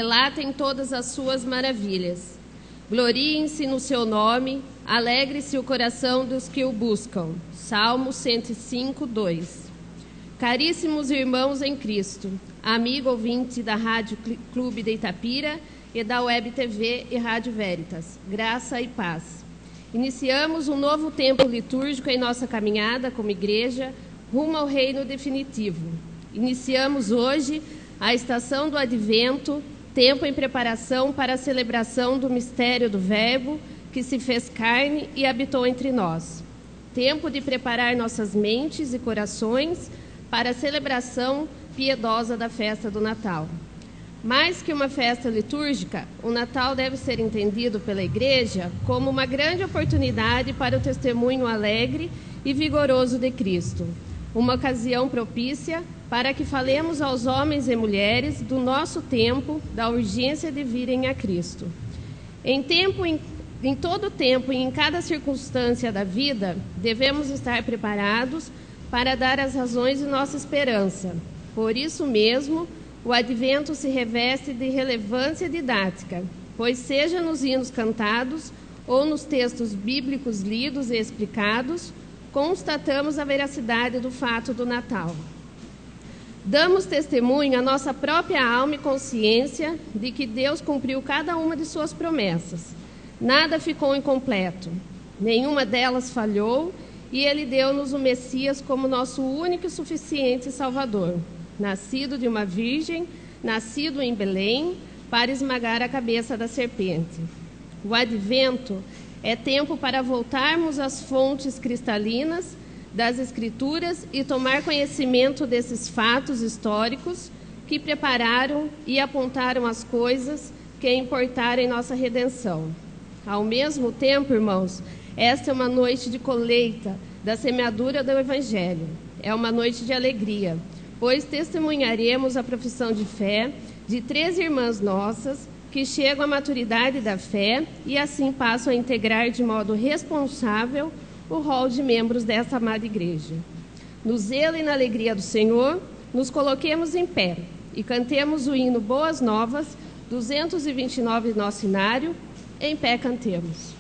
Relatem todas as suas maravilhas. Gloriem-se no seu nome, alegre-se o coração dos que o buscam. Salmo 105, 2. Caríssimos irmãos em Cristo, amigo ouvinte da Rádio Clube de Itapira e da Web TV e Rádio Veritas, graça e paz. Iniciamos um novo tempo litúrgico em nossa caminhada como igreja rumo ao reino definitivo. Iniciamos hoje a estação do Advento, tempo em preparação para a celebração do mistério do Verbo que se fez carne e habitou entre nós. Tempo de preparar nossas mentes e corações para a celebração piedosa da festa do Natal. Mais que uma festa litúrgica, o Natal deve ser entendido pela Igreja como uma grande oportunidade para o testemunho alegre e vigoroso de Cristo. Uma ocasião propícia para que falemos aos homens e mulheres do nosso tempo, da urgência de virem a Cristo. Em todo tempo e em cada circunstância da vida, devemos estar preparados para dar as razões de nossa esperança. Por isso mesmo, o Advento se reveste de relevância didática, pois seja nos hinos cantados ou nos textos bíblicos lidos e explicados, constatamos a veracidade do fato do Natal. Damos testemunho à nossa própria alma e consciência de que Deus cumpriu cada uma de suas promessas. Nada ficou incompleto, nenhuma delas falhou, e Ele deu-nos o Messias como nosso único e suficiente Salvador, nascido de uma virgem, nascido em Belém, para esmagar a cabeça da serpente. O Advento é tempo para voltarmos às fontes cristalinas das Escrituras e tomar conhecimento desses fatos históricos que prepararam e apontaram as coisas que importaram em nossa redenção. Ao mesmo tempo, irmãos, esta é uma noite de colheita da semeadura do Evangelho. É uma noite de alegria, pois testemunharemos a profissão de fé de 3 irmãs nossas que chegam à maturidade da fé e assim passam a integrar de modo responsável o rol de membros dessa amada igreja. No zelo e na alegria do Senhor, nos coloquemos em pé e cantemos o hino Boas Novas, 229 do nosso inário. Em pé cantemos.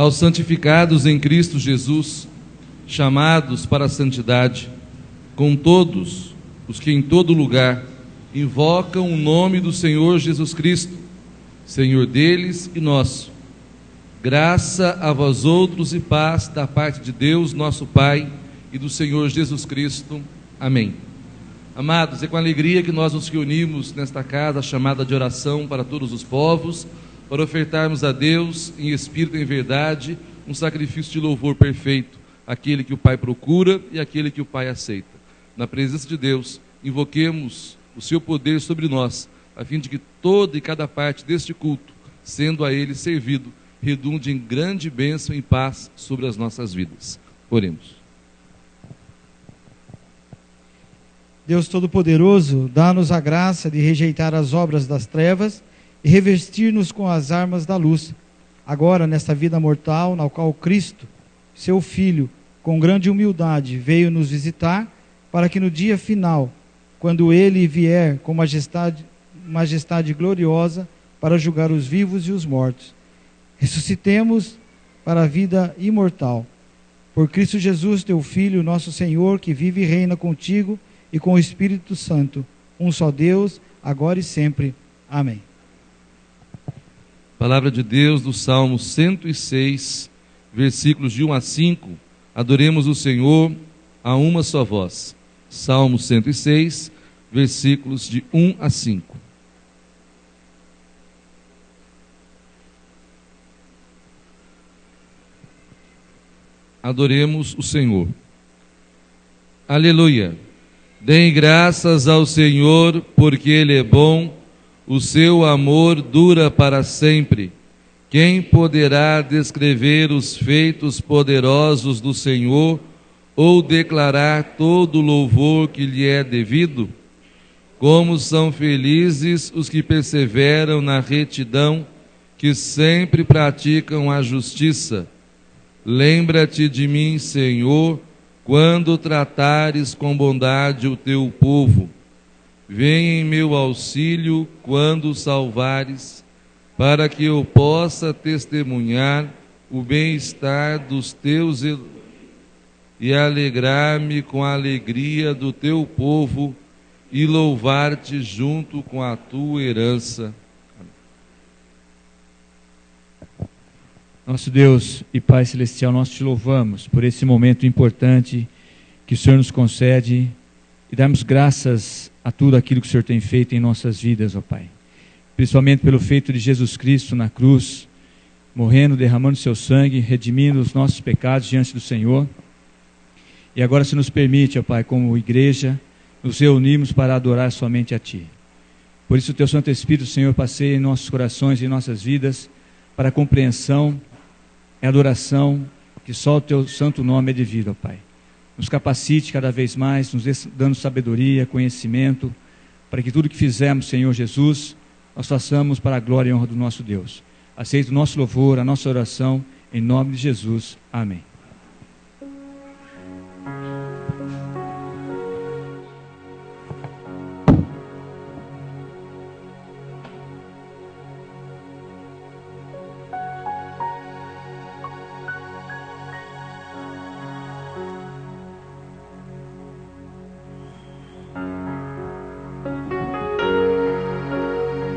aos santificados em Cristo Jesus, chamados para a santidade, com todos os que em todo lugar invocam o nome do Senhor Jesus Cristo, Senhor deles e nosso. Graça a vós outros e paz da parte de Deus, nosso Pai, e do Senhor Jesus Cristo. Amém. Amados, é com alegria que nós nos reunimos nesta casa chamada de oração para todos os povos, para ofertarmos a Deus, em espírito e em verdade, um sacrifício de louvor perfeito, aquele que o Pai procura e aquele que o Pai aceita. Na presença de Deus, invoquemos o seu poder sobre nós, a fim de que toda e cada parte deste culto, sendo a Ele servido, redunde em grande bênção e paz sobre as nossas vidas. Oremos. Deus Todo-Poderoso, dá-nos a graça de rejeitar as obras das trevas e revestir-nos com as armas da luz. Agora, nesta vida mortal, na qual Cristo, seu Filho, com grande humildade, veio nos visitar, para que no dia final, quando Ele vier com majestade gloriosa, para julgar os vivos e os mortos, ressuscitemos para a vida imortal. Por Cristo Jesus, teu Filho, nosso Senhor, que vive e reina contigo e com o Espírito Santo, um só Deus, agora e sempre. Amém. Palavra de Deus do Salmo 106, versículos de 1 a 5. Adoremos o Senhor a uma só voz. Salmo 106, versículos de 1 a 5. Adoremos o Senhor. Aleluia. Deem graças ao Senhor, porque Ele é bom, o seu amor dura para sempre. Quem poderá descrever os feitos poderosos do Senhor, ou declarar todo o louvor que lhe é devido? Como são felizes os que perseveram na retidão, que sempre praticam a justiça. Lembra-te de mim, Senhor, quando tratares com bondade o teu povo. Vem em meu auxílio quando salvares, para que eu possa testemunhar o bem-estar dos teus e alegrar-me com a alegria do teu povo e louvar-te junto com a tua herança. Nosso Deus e Pai Celestial, nós te louvamos por esse momento importante que o Senhor nos concede e damos graças a tudo aquilo que o Senhor tem feito em nossas vidas, ó Pai. Principalmente pelo feito de Jesus Cristo na cruz, morrendo, derramando seu sangue, redimindo os nossos pecados diante do Senhor. E agora se nos permite, ó Pai, como igreja, nos reunirmos para adorar somente a Ti. Por isso o Teu Santo Espírito, Senhor, passeia em nossos corações e em nossas vidas, para a compreensão e adoração que só o Teu santo nome é devido, ó Pai. Nos capacite cada vez mais, nos dando sabedoria, conhecimento, para que tudo que fizermos, Senhor Jesus, nós façamos para a glória e honra do nosso Deus. Aceita o nosso louvor, a nossa oração, em nome de Jesus. Amém.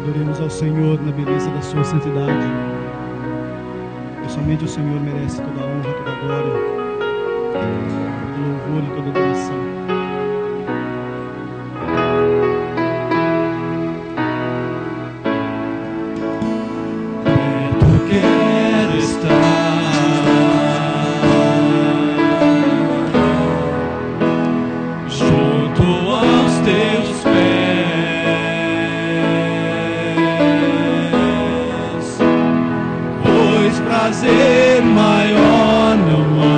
Adoremos ao Senhor na beleza da sua santidade. E somente o Senhor merece toda a honra, toda a glória, todo louvor e toda adoração. Perto quero estar, junto aos teus pés. Prazer maior não há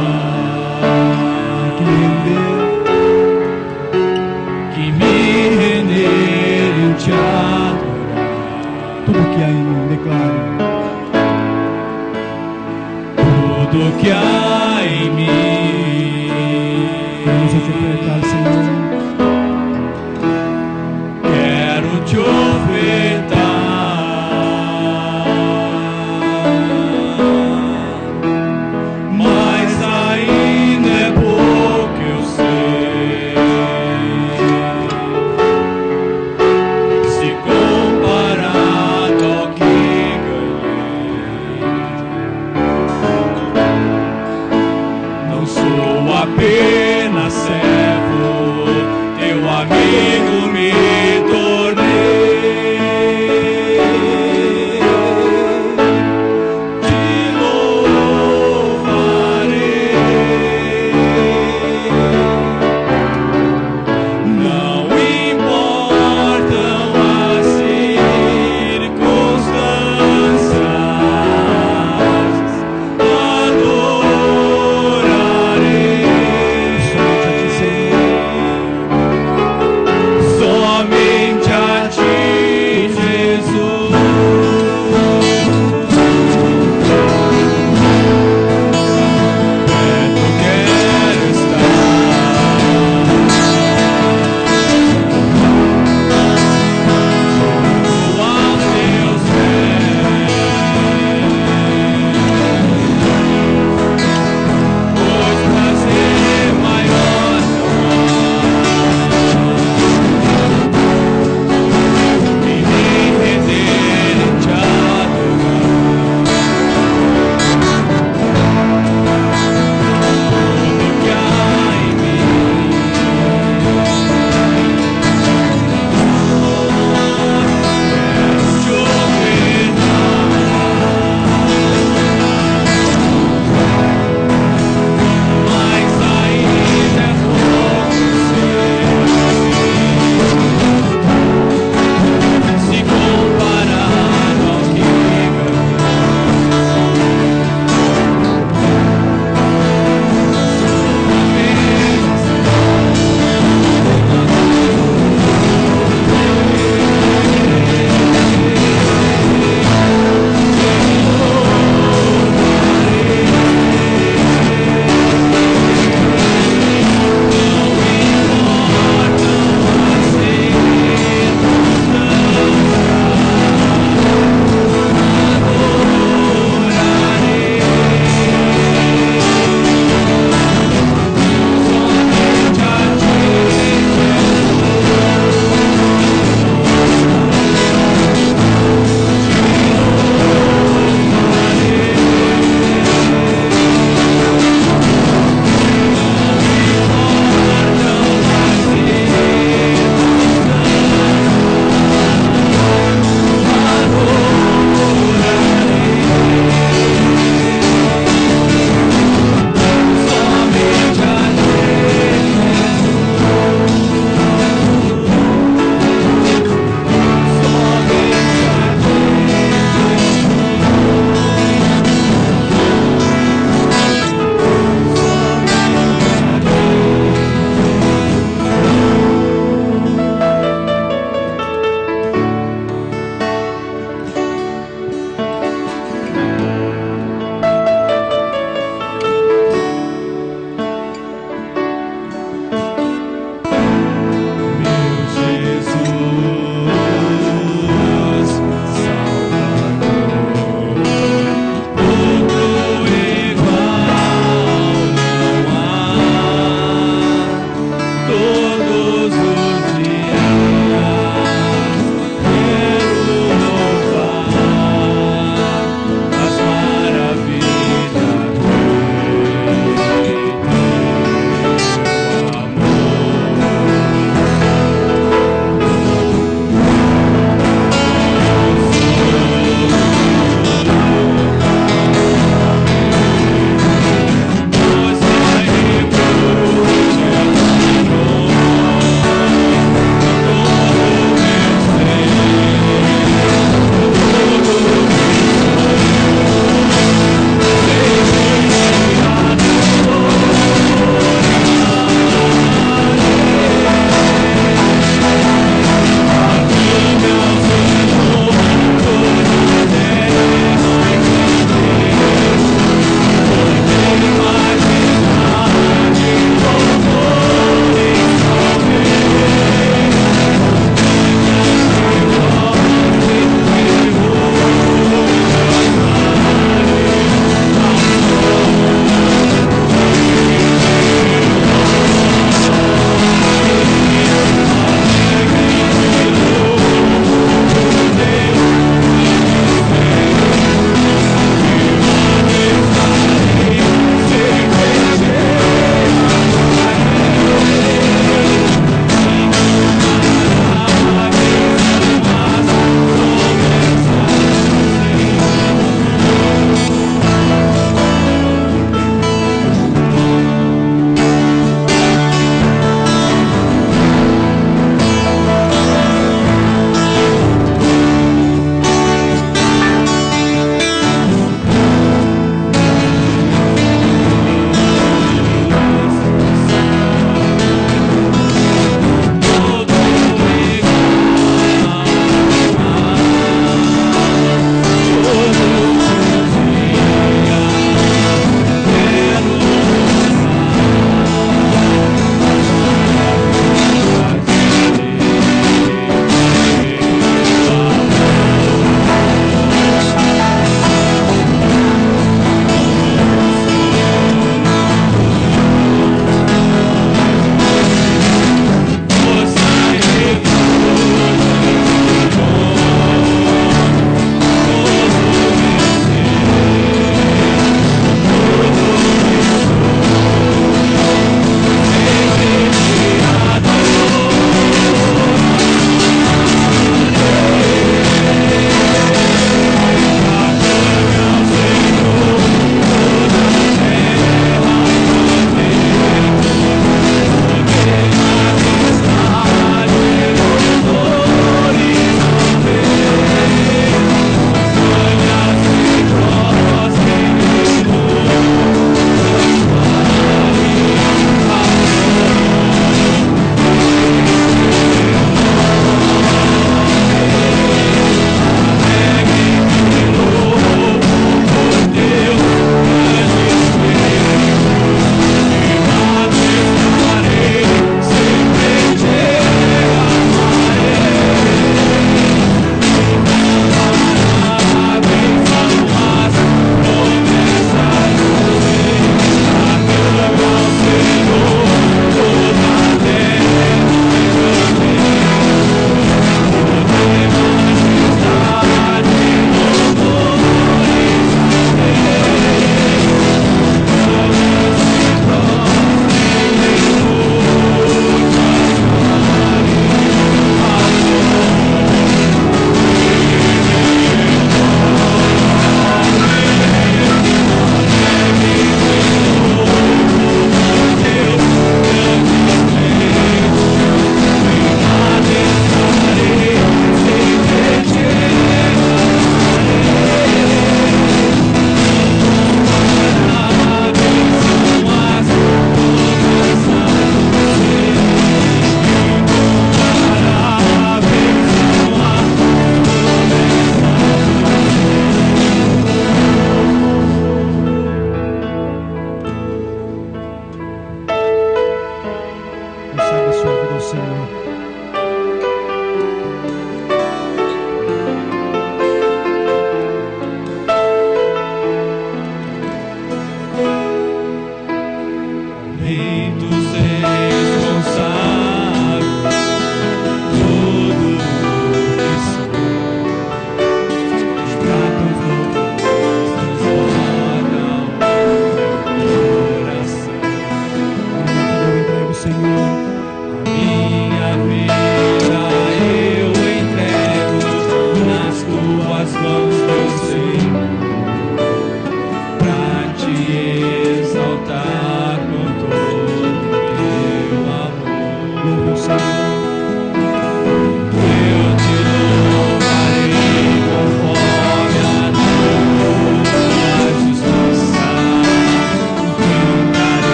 que me render e te adorar. Tudo que há em mim, declare. Tudo que há em mim. Vamos ofertar, Senhor. Quero te ofertar.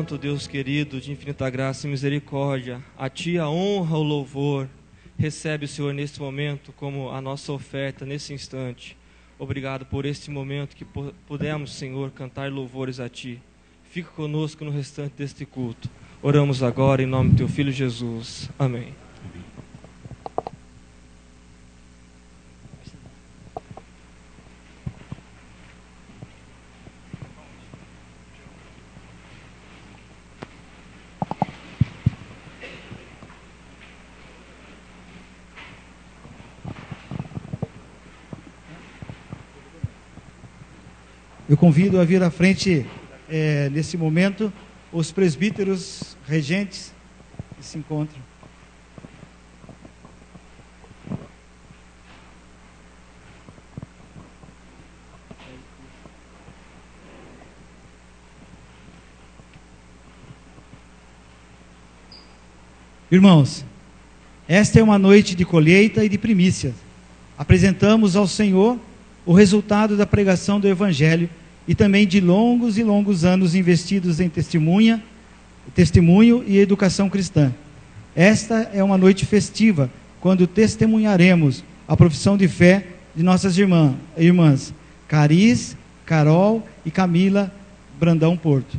Santo, Deus querido, de infinita graça e misericórdia, a Ti a honra, o louvor. Recebe, Senhor, nesse momento como a nossa oferta, nesse instante. Obrigado por este momento que pudemos, Senhor, cantar louvores a Ti. Fica conosco no restante deste culto. Oramos agora em nome do Teu Filho Jesus. Amém. Eu convido a vir à frente, nesse momento, os presbíteros regentes que se encontram. Irmãos, esta é uma noite de colheita e de primícias. Apresentamos ao Senhor o resultado da pregação do Evangelho e também de longos e longos anos investidos em testemunho e educação cristã. Esta é uma noite festiva, quando testemunharemos a profissão de fé de nossas irmãs Cariz, Carol e Camila Brandão Porto.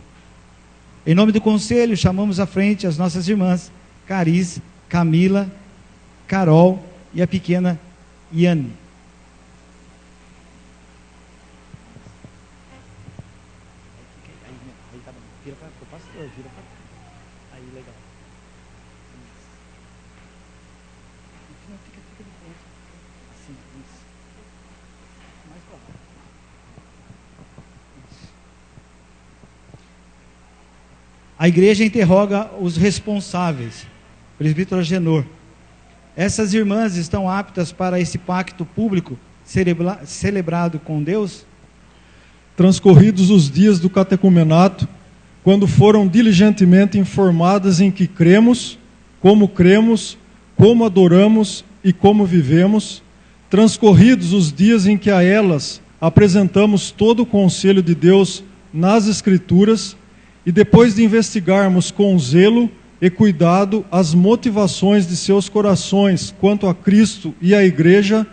Em nome do conselho, chamamos à frente as nossas irmãs Cariz, Camila, Carol e a pequena Iane. Vira para o pastor, vira para cá. Aí, legal. Não, fica de frente. Assim, isso. Mais para lá. Isso. A igreja interroga os responsáveis. Presbítero Agenor. Essas irmãs estão aptas para esse pacto público celebrado com Deus? Transcorridos os dias do catecumenato, quando foram diligentemente informadas em que cremos, como adoramos e como vivemos, transcorridos os dias em que a elas apresentamos todo o conselho de Deus nas Escrituras, e depois de investigarmos com zelo e cuidado as motivações de seus corações quanto a Cristo e a Igreja,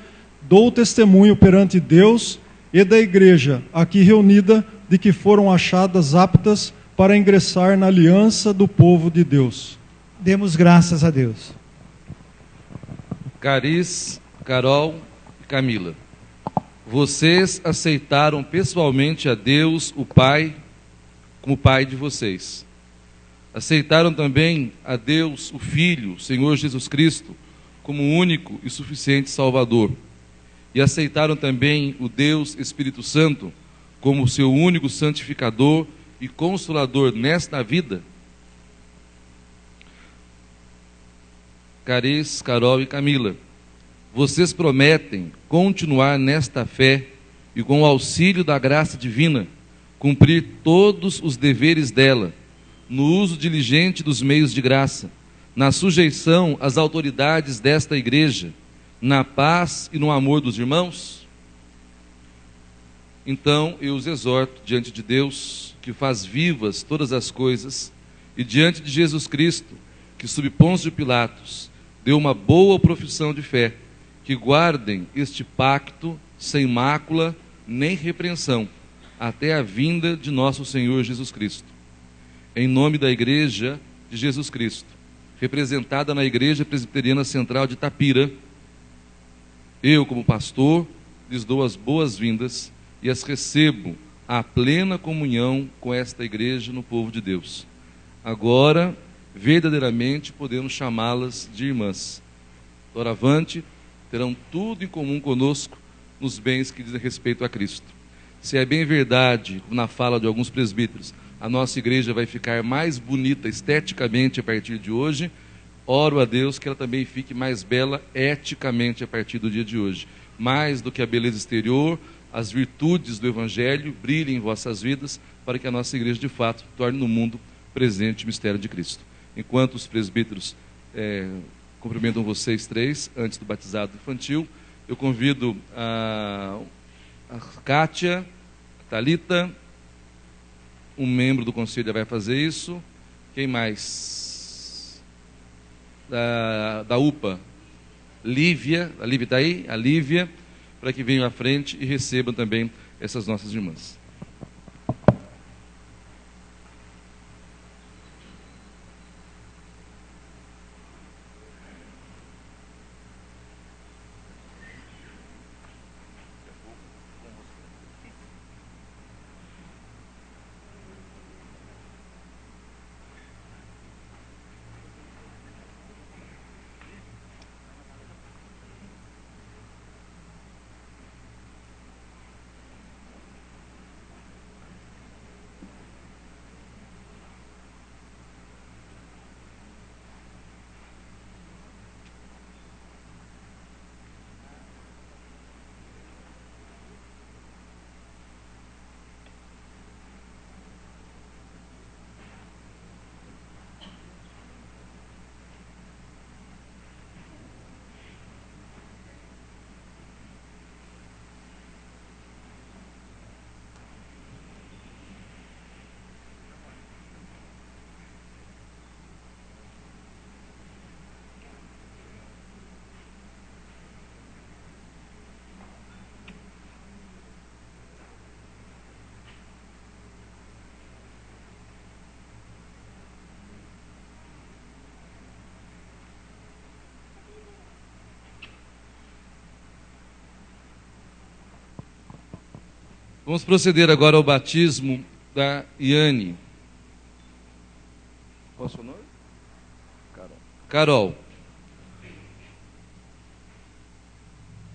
dou testemunho perante Deus e da Igreja aqui reunida de que foram achadas aptas para ingressar na aliança do povo de Deus. Demos graças a Deus. Cariz, Carol e Camila, vocês aceitaram pessoalmente a Deus, o Pai, como Pai de vocês. Aceitaram também a Deus, o Filho, Senhor Jesus Cristo, como único e suficiente Salvador. E aceitaram também o Deus Espírito Santo como seu único santificador e consolador nesta vida. Cariz, Carol e Camila, vocês prometem continuar nesta fé e, com o auxílio da graça divina, cumprir todos os deveres dela, no uso diligente dos meios de graça, na sujeição às autoridades desta igreja, na paz e no amor dos irmãos? Então eu os exorto diante de Deus, que faz vivas todas as coisas, e diante de Jesus Cristo, que sob Pôncio Pilatos deu uma boa profissão de fé, que guardem este pacto sem mácula nem repreensão, até a vinda de nosso Senhor Jesus Cristo. Em nome da Igreja de Jesus Cristo, representada na Igreja Presbiteriana Central de Itapira, eu, como pastor, lhes dou as boas-vindas e as recebo à plena comunhão com esta igreja no povo de Deus. Agora, verdadeiramente, podemos chamá-las de irmãs. Doravante, terão tudo em comum conosco nos bens que dizem respeito a Cristo. Se é bem verdade, na fala de alguns presbíteros, a nossa igreja vai ficar mais bonita esteticamente a partir de hoje, oro a Deus que ela também fique mais bela eticamente a partir do dia de hoje. Mais do que a beleza exterior, as virtudes do Evangelho brilhem em vossas vidas, para que a nossa igreja de fato torne no mundo presente o mistério de Cristo. Enquanto os presbíteros cumprimentam vocês três, antes do batizado infantil, eu convido a Kátia, a Thalita, um membro do conselho vai fazer isso. Quem mais? Da UPA. Lívia. A Lívia está aí? A Lívia, para que venham à frente e recebam também essas nossas irmãs. Vamos proceder agora ao batismo da Iane. Qual é o seu nome? Carol.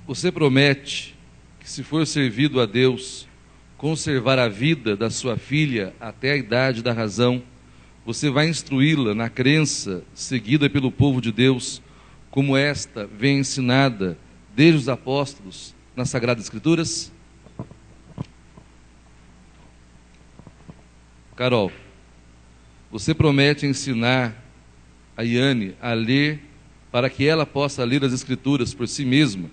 Você promete que, se for servido a Deus, conservar a vida da sua filha até a idade da razão, você vai instruí-la na crença seguida pelo povo de Deus, como esta vem ensinada desde os apóstolos nas Sagradas Escrituras? Carol, você promete ensinar a Iane a ler para que ela possa ler as Escrituras por si mesma,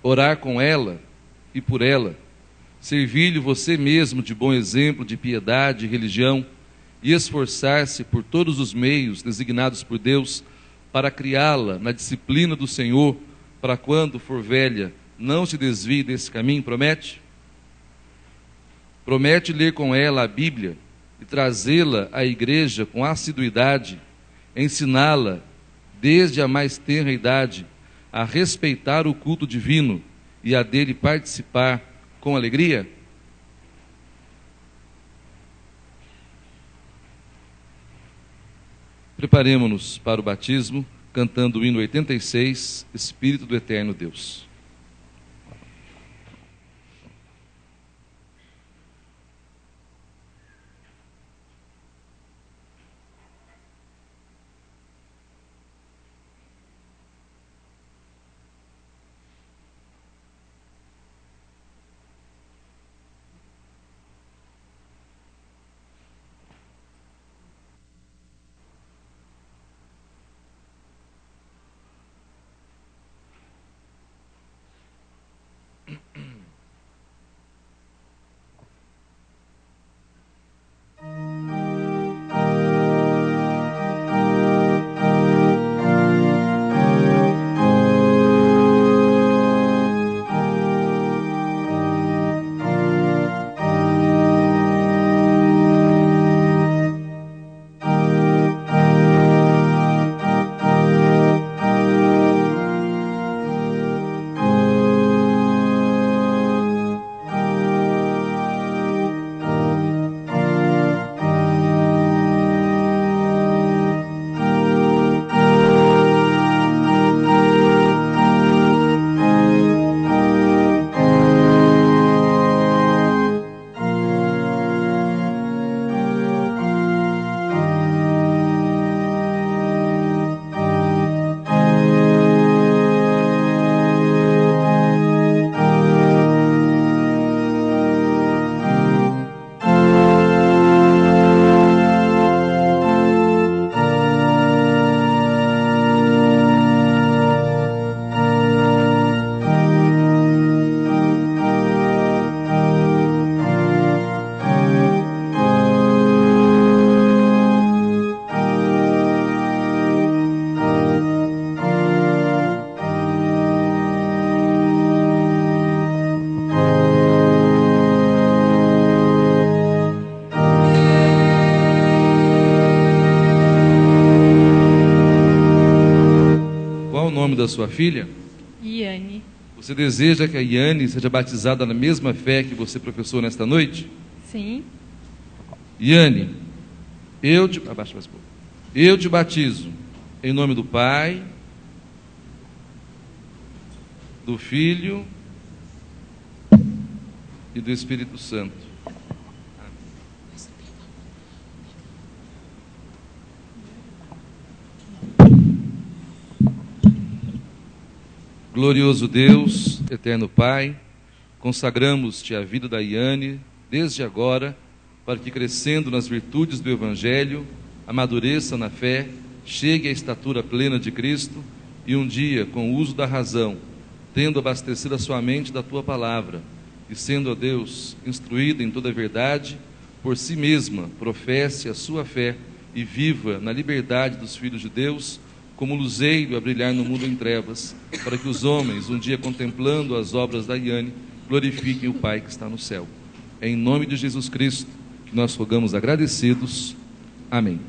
orar com ela e por ela, servir-lhe você mesmo de bom exemplo de piedade e religião e esforçar-se por todos os meios designados por Deus para criá-la na disciplina do Senhor, para quando for velha não se desvie desse caminho, promete? Promete ler com ela a Bíblia e trazê-la à igreja com assiduidade, ensiná-la, desde a mais tenra idade, a respeitar o culto divino e a dele participar com alegria? Preparemo-nos para o batismo, cantando o hino 86, Espírito do Eterno Deus. da sua filha? Iane. Você deseja que a Iane seja batizada na mesma fé que você professou nesta noite? Sim. Iane, abaixa mais um pouco. Eu te batizo em nome do Pai, do Filho e do Espírito Santo. Glorioso Deus, eterno Pai, consagramos-te a vida da Iane desde agora, para que, crescendo nas virtudes do Evangelho, amadureça na fé, chegue à estatura plena de Cristo e um dia, com o uso da razão, tendo abastecido a sua mente da tua palavra e sendo, ó Deus, instruída em toda a verdade, por si mesma professe a sua fé e viva na liberdade dos filhos de Deus, como luzeiro a brilhar no mundo em trevas, para que os homens, um dia contemplando as obras da Iane, glorifiquem o Pai que está no céu. É em nome de Jesus Cristo que nós rogamos agradecidos. Amém.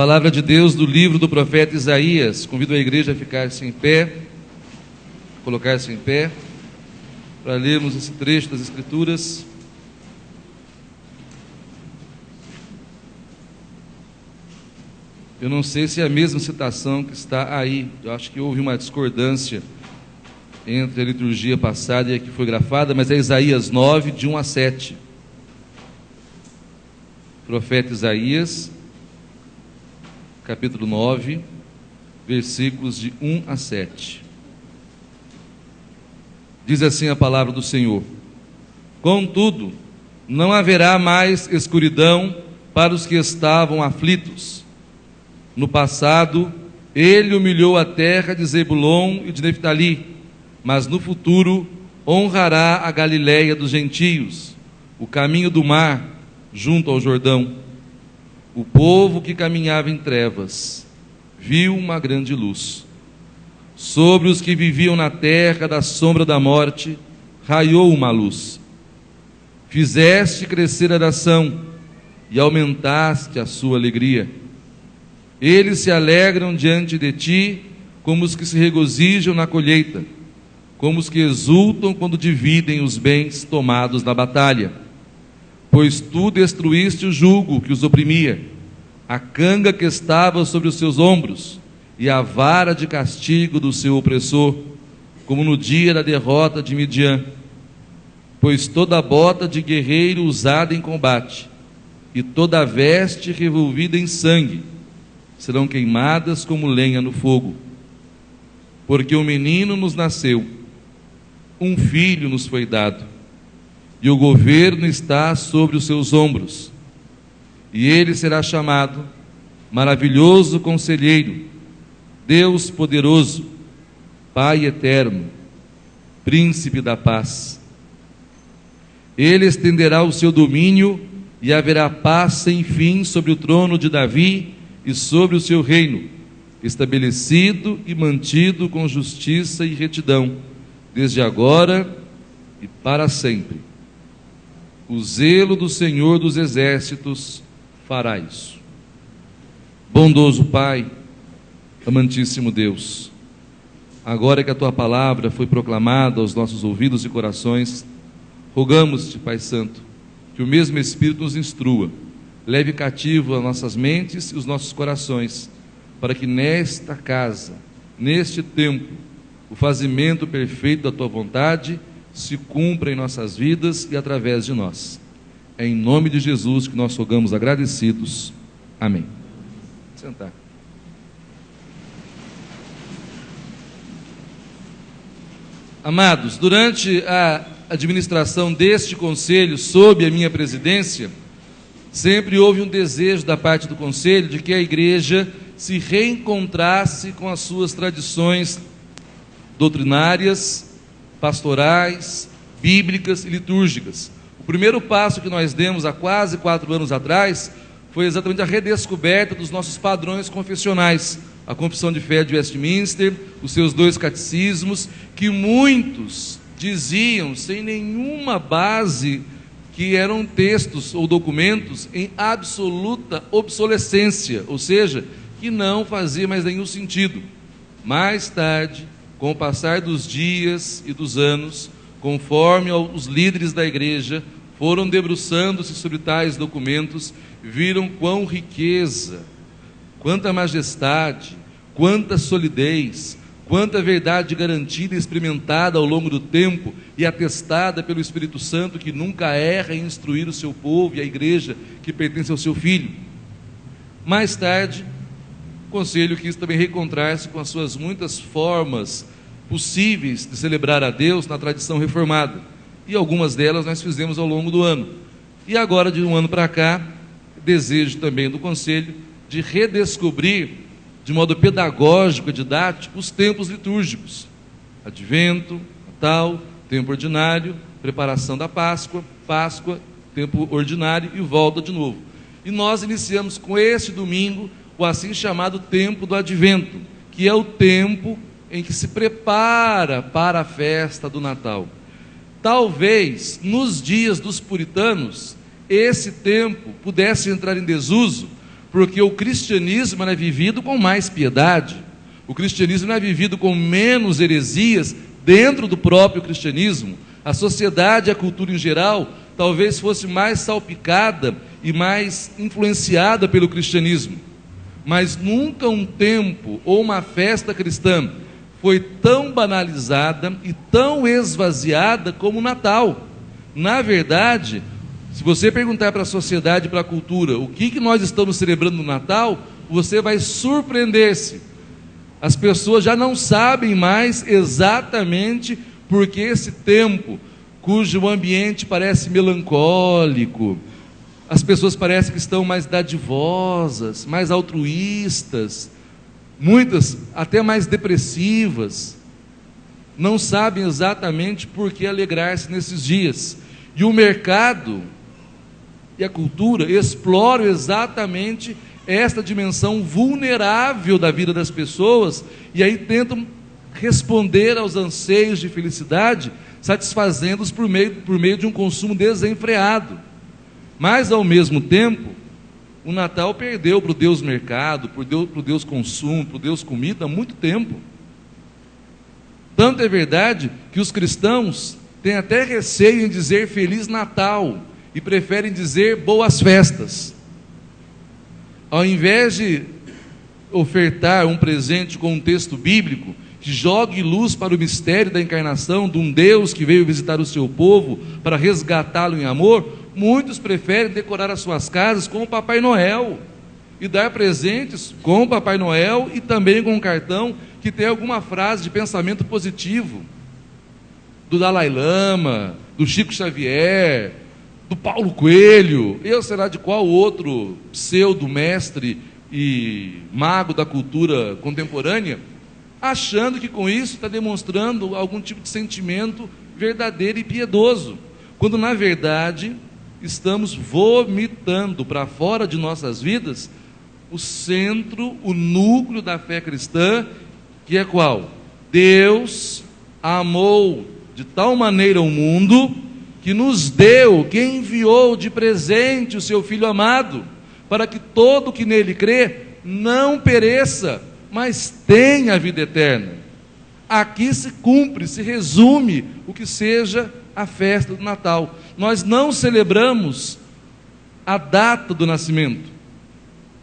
Palavra de Deus do livro do profeta Isaías. Convido a igreja a ficar-se em pé, colocar-se em pé, para lermos esse trecho das Escrituras. Eu não sei se é a mesma citação que está aí. Eu acho que houve uma discordância entre a liturgia passada e a que foi grafada, mas é Isaías 9, de 1 a 7. Profeta Isaías, capítulo 9, versículos de 1 a 7. Diz assim a palavra do Senhor: Contudo, não haverá mais escuridão para os que estavam aflitos. No passado, ele humilhou a terra de Zebulon e de Neftali, mas no futuro honrará a Galileia dos gentios, o caminho do mar, junto ao Jordão. O povo que caminhava em trevas viu uma grande luz. Sobre os que viviam na terra da sombra da morte raiou uma luz. Fizeste crescer a nação e aumentaste a sua alegria. Eles se alegram diante de ti como os que se regozijam na colheita, como os que exultam quando dividem os bens tomados na batalha. Pois tu destruíste o jugo que os oprimia, a canga que estava sobre os seus ombros, e a vara de castigo do seu opressor, como no dia da derrota de Midian. Pois toda bota de guerreiro usada em combate, e toda veste revolvida em sangue, serão queimadas como lenha no fogo. Porque um menino nos nasceu, um filho nos foi dado, e o governo está sobre os seus ombros, e ele será chamado Maravilhoso Conselheiro, Deus Poderoso, Pai Eterno, Príncipe da Paz. Ele estenderá o seu domínio e haverá paz sem fim sobre o trono de Davi e sobre o seu reino, estabelecido e mantido com justiça e retidão, desde agora e para sempre. O zelo do Senhor dos Exércitos fará isso. Bondoso Pai, amantíssimo Deus, agora que a Tua palavra foi proclamada aos nossos ouvidos e corações, rogamos-te, Pai Santo, que o mesmo Espírito nos instrua, leve cativo as nossas mentes e os nossos corações, para que nesta casa, neste tempo, o fazimento perfeito da Tua vontade se cumpra em nossas vidas e através de nós. É em nome de Jesus que nós rogamos agradecidos. Amém. Sentar. Amados, durante a administração deste conselho, sob a minha presidência, sempre houve um desejo da parte do conselho de que a igreja se reencontrasse com as suas tradições doutrinárias, pastorais, bíblicas e litúrgicas, O primeiro passo que nós demos há quase 4 anos atrás foi exatamente a redescoberta dos nossos padrões confessionais, a Confissão de Fé de Westminster, os seus 2 catecismos, que muitos diziam, sem nenhuma base, que eram textos ou documentos em absoluta obsolescência, ou seja, que não fazia mais nenhum sentido. Mais tarde, com o passar dos dias e dos anos, conforme os líderes da igreja foram debruçando-se sobre tais documentos, viram quão riqueza, quanta majestade, quanta solidez, quanta verdade garantida e experimentada ao longo do tempo e atestada pelo Espírito Santo, que nunca erra em instruir o seu povo e a igreja que pertence ao seu Filho. Mais tarde, o Conselho quis também reencontrar-se com as suas muitas formas possíveis de celebrar a Deus na tradição reformada, e algumas delas nós fizemos ao longo do ano. E agora, de um ano para cá, desejo também do Conselho de redescobrir, de modo pedagógico e didático, os tempos litúrgicos: Advento, Natal, tempo ordinário, preparação da Páscoa, tempo ordinário e volta de novo. E nós iniciamos com este domingo o assim chamado tempo do Advento, que é o tempo em que se prepara para a festa do Natal. Talvez nos dias dos puritanos esse tempo pudesse entrar em desuso, porque o cristianismo era vivido com mais piedade, o cristianismo era vivido com menos heresias dentro do próprio cristianismo. A sociedade, a cultura em geral, talvez fosse mais salpicada e mais influenciada pelo cristianismo. Mas nunca um tempo ou uma festa cristã foi tão banalizada e tão esvaziada como o Natal. Na verdade, se você perguntar para a sociedade e para a cultura o que nós estamos celebrando no Natal, você vai surpreender-se. As pessoas já não sabem mais exatamente porque esse tempo, cujo ambiente parece melancólico, as pessoas parecem que estão mais dadivosas, mais altruístas, muitas até mais depressivas, não sabem exatamente por que alegrar-se nesses dias. E o mercado e a cultura exploram exatamente esta dimensão vulnerável da vida das pessoas, e aí tentam responder aos anseios de felicidade, satisfazendo-os por meio de um consumo desenfreado. Mas, ao mesmo tempo, o Natal perdeu para o Deus mercado, para o Deus consumo, para o Deus comida há muito tempo. Tanto é verdade que os cristãos têm até receio em dizer Feliz Natal e preferem dizer Boas Festas. Ao invés de ofertar um presente com um texto bíblico que jogue luz para o mistério da encarnação de um Deus que veio visitar o seu povo para resgatá-lo em amor, muitos preferem decorar as suas casas com o Papai Noel e dar presentes com o Papai Noel e também com um cartão que tem alguma frase de pensamento positivo, do Dalai Lama, do Chico Xavier, do Paulo Coelho, eu sei lá de qual outro pseudo-mestre e mago da cultura contemporânea, achando que com isso está demonstrando algum tipo de sentimento verdadeiro e piedoso, quando na verdade estamos vomitando para fora de nossas vidas o centro, o núcleo da fé cristã, que é qual? Deus amou de tal maneira o mundo que nos deu, que enviou de presente o seu Filho amado, para que todo que nele crê não pereça, mas tenha a vida eterna. Aqui se cumpre, se resume o que seja a festa do Natal. Nós não celebramos a data do nascimento.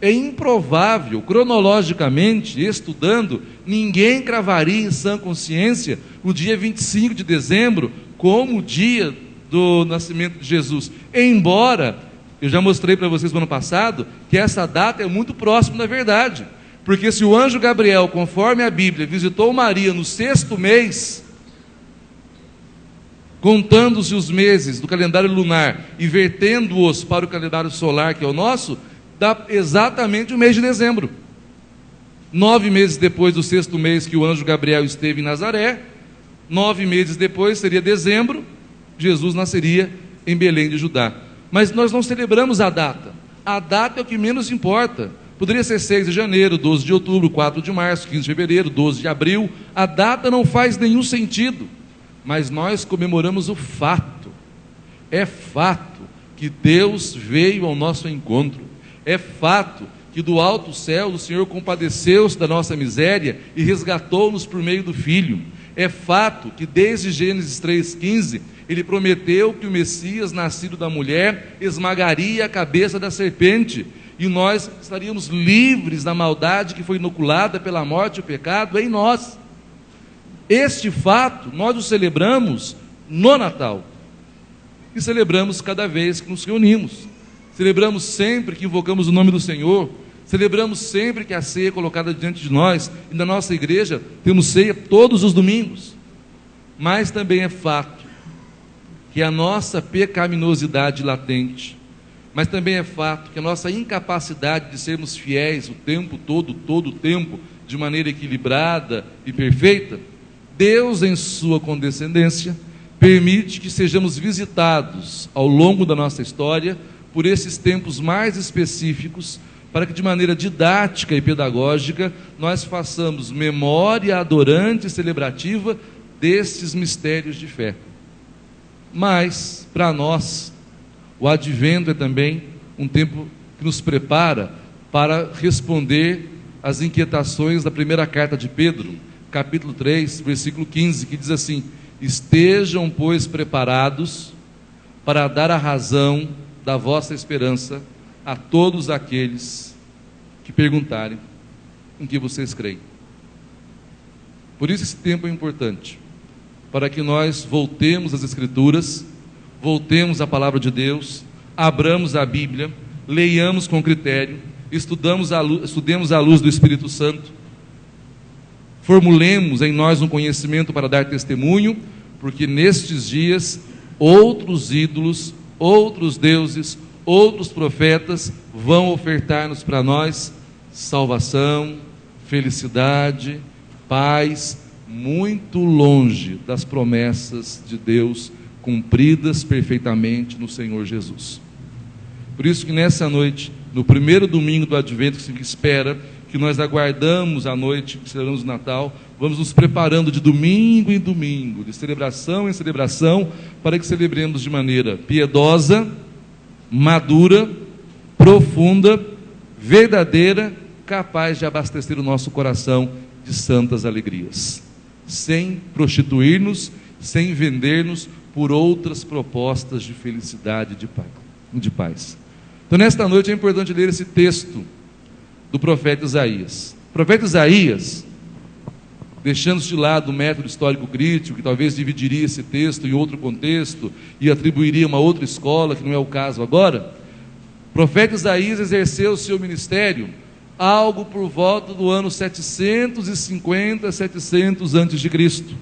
É improvável, cronologicamente, estudando, ninguém cravaria em sã consciência o dia 25 de dezembro como o dia do nascimento de Jesus. Embora, eu já mostrei para vocês no ano passado, que essa data é muito próxima da verdade. Porque se o anjo Gabriel, conforme a Bíblia, visitou Maria no 6º mês, contando-se os meses do calendário lunar e vertendo-os para o calendário solar, que é o nosso, dá exatamente o mês de dezembro. 9 meses depois do 6º mês que o anjo Gabriel esteve em Nazaré, 9 meses depois seria dezembro, Jesus nasceria em Belém de Judá. Mas nós não celebramos a data. A data é o que menos importa. Poderia ser 6 de janeiro, 12 de outubro, 4 de março, 15 de fevereiro, 12 de abril. A data não faz nenhum sentido. Mas nós comemoramos o fato. É fato que Deus veio ao nosso encontro. É fato que do alto céu o Senhor compadeceu-se da nossa miséria e resgatou-nos por meio do Filho. É fato que desde Gênesis 3,15, Ele prometeu que o Messias, nascido da mulher, esmagaria a cabeça da serpente, e nós estaríamos livres da maldade que foi inoculada pela morte e o pecado em nós. Este fato nós o celebramos no Natal, e celebramos cada vez que nos reunimos, celebramos sempre que invocamos o nome do Senhor, celebramos sempre que a ceia é colocada diante de nós, e na nossa igreja temos ceia todos os domingos. Mas também é fato que a nossa pecaminosidade latente, mas também é fato que a nossa incapacidade de sermos fiéis o tempo todo o tempo, de maneira equilibrada e perfeita, Deus, em sua condescendência, permite que sejamos visitados ao longo da nossa história por esses tempos mais específicos, para que de maneira didática e pedagógica nós façamos memória adorante e celebrativa destes mistérios de fé. Mas, para nós, o Advento é também um tempo que nos prepara para responder às inquietações da primeira carta de Pedro, capítulo 3, versículo 15, que diz assim: estejam, pois, preparados para dar a razão da vossa esperança a todos aqueles que perguntarem em que vocês creem. Por isso esse tempo é importante, para que nós voltemos às Escrituras, voltemos à Palavra de Deus, abramos a Bíblia, leiamos com critério, estudemos à luz do Espírito Santo, formulemos em nós um conhecimento para dar testemunho, porque nestes dias outros ídolos, outros deuses, outros profetas vão ofertar-nos para nós salvação, felicidade, paz, muito longe das promessas de Deus cumpridas perfeitamente no Senhor Jesus. Por isso que nessa noite, no primeiro domingo do Advento, que se espera, que nós aguardamos a noite, que celebramos o Natal, vamos nos preparando de domingo em domingo, de celebração em celebração, para que celebremos de maneira piedosa, madura, profunda, verdadeira, capaz de abastecer o nosso coração de santas alegrias, sem prostituir-nos, sem vender-nos por outras propostas de felicidade e de paz. Então, nesta noite é importante ler esse texto do profeta Isaías. O profeta Isaías, deixando de lado o método histórico crítico, que talvez dividiria esse texto em outro contexto e atribuiria uma outra escola, que não é o caso agora, o profeta Isaías exerceu o seu ministério algo por volta do ano 750, 700 antes de Cristo.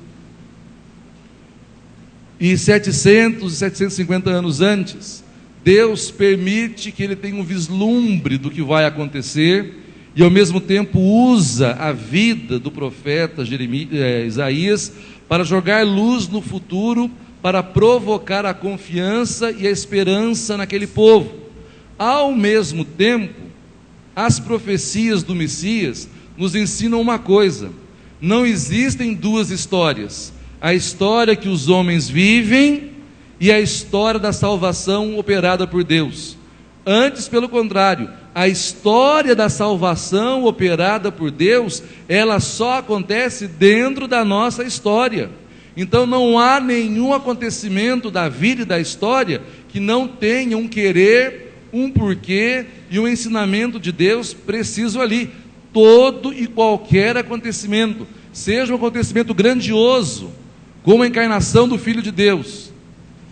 E 700 e 750 anos antes, Deus permite que ele tenha um vislumbre do que vai acontecer, e ao mesmo tempo usa a vida do profeta Isaías para jogar luz no futuro, para provocar a confiança e a esperança naquele povo. Ao mesmo tempo, as profecias do Messias nos ensinam uma coisa: não existem duas histórias, a história que os homens vivem e a história da salvação operada por Deus. Antes, pelo contrário, a história da salvação operada por Deus, ela só acontece dentro da nossa história. Então não há nenhum acontecimento da vida e da história que não tenha um querer, um porquê e um ensinamento de Deus preciso ali. Todo e qualquer acontecimento, seja um acontecimento grandioso, como a encarnação do Filho de Deus,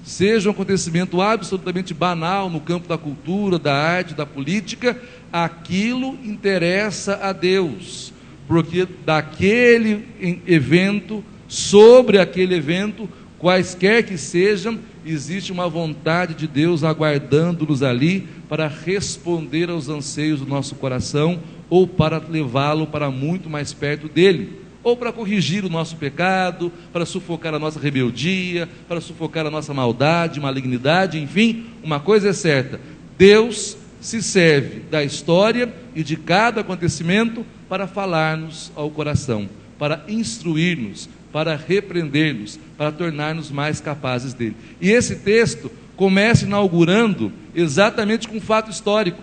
seja um acontecimento absolutamente banal no campo da cultura, da arte, da política, aquilo interessa a Deus, porque daquele evento, sobre aquele evento, quaisquer que sejam, existe uma vontade de Deus aguardando-nos ali para responder aos anseios do nosso coração ou para levá-lo para muito mais perto dele. ou para corrigir o nosso pecado, para sufocar a nossa rebeldia, para sufocar a nossa maldade, malignidade, enfim, uma coisa é certa: Deus se serve da história e de cada acontecimento para falar-nos ao coração, para instruir-nos, para repreender-nos, para tornar-nos mais capazes dele. E esse texto começa inaugurando exatamente com um fato histórico.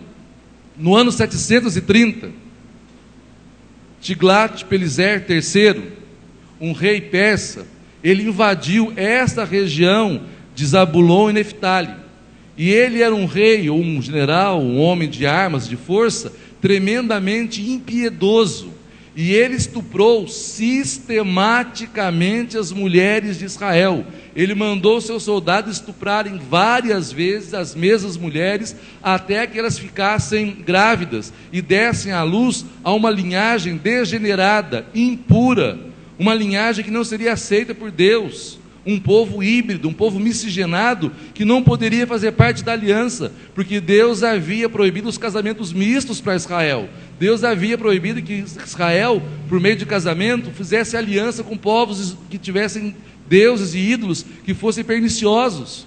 No ano 730, Tiglat-Pileser III, um rei persa, ele invadiu esta região de Zabulon e Neftali. E ele era um rei, ou um general, um homem de armas, de força, tremendamente impiedoso. E ele estuprou sistematicamente as mulheres de Israel. Ele mandou seus soldados estuprarem várias vezes as mesmas mulheres, até que elas ficassem grávidas e dessem à luz a uma linhagem degenerada, impura, uma linhagem que não seria aceita por Deus, um povo híbrido, um povo miscigenado, que não poderia fazer parte da aliança, porque Deus havia proibido os casamentos mistos para Israel. Deus havia proibido que Israel, por meio de casamento, fizesse aliança com povos que tivessem deuses e ídolos que fossem perniciosos.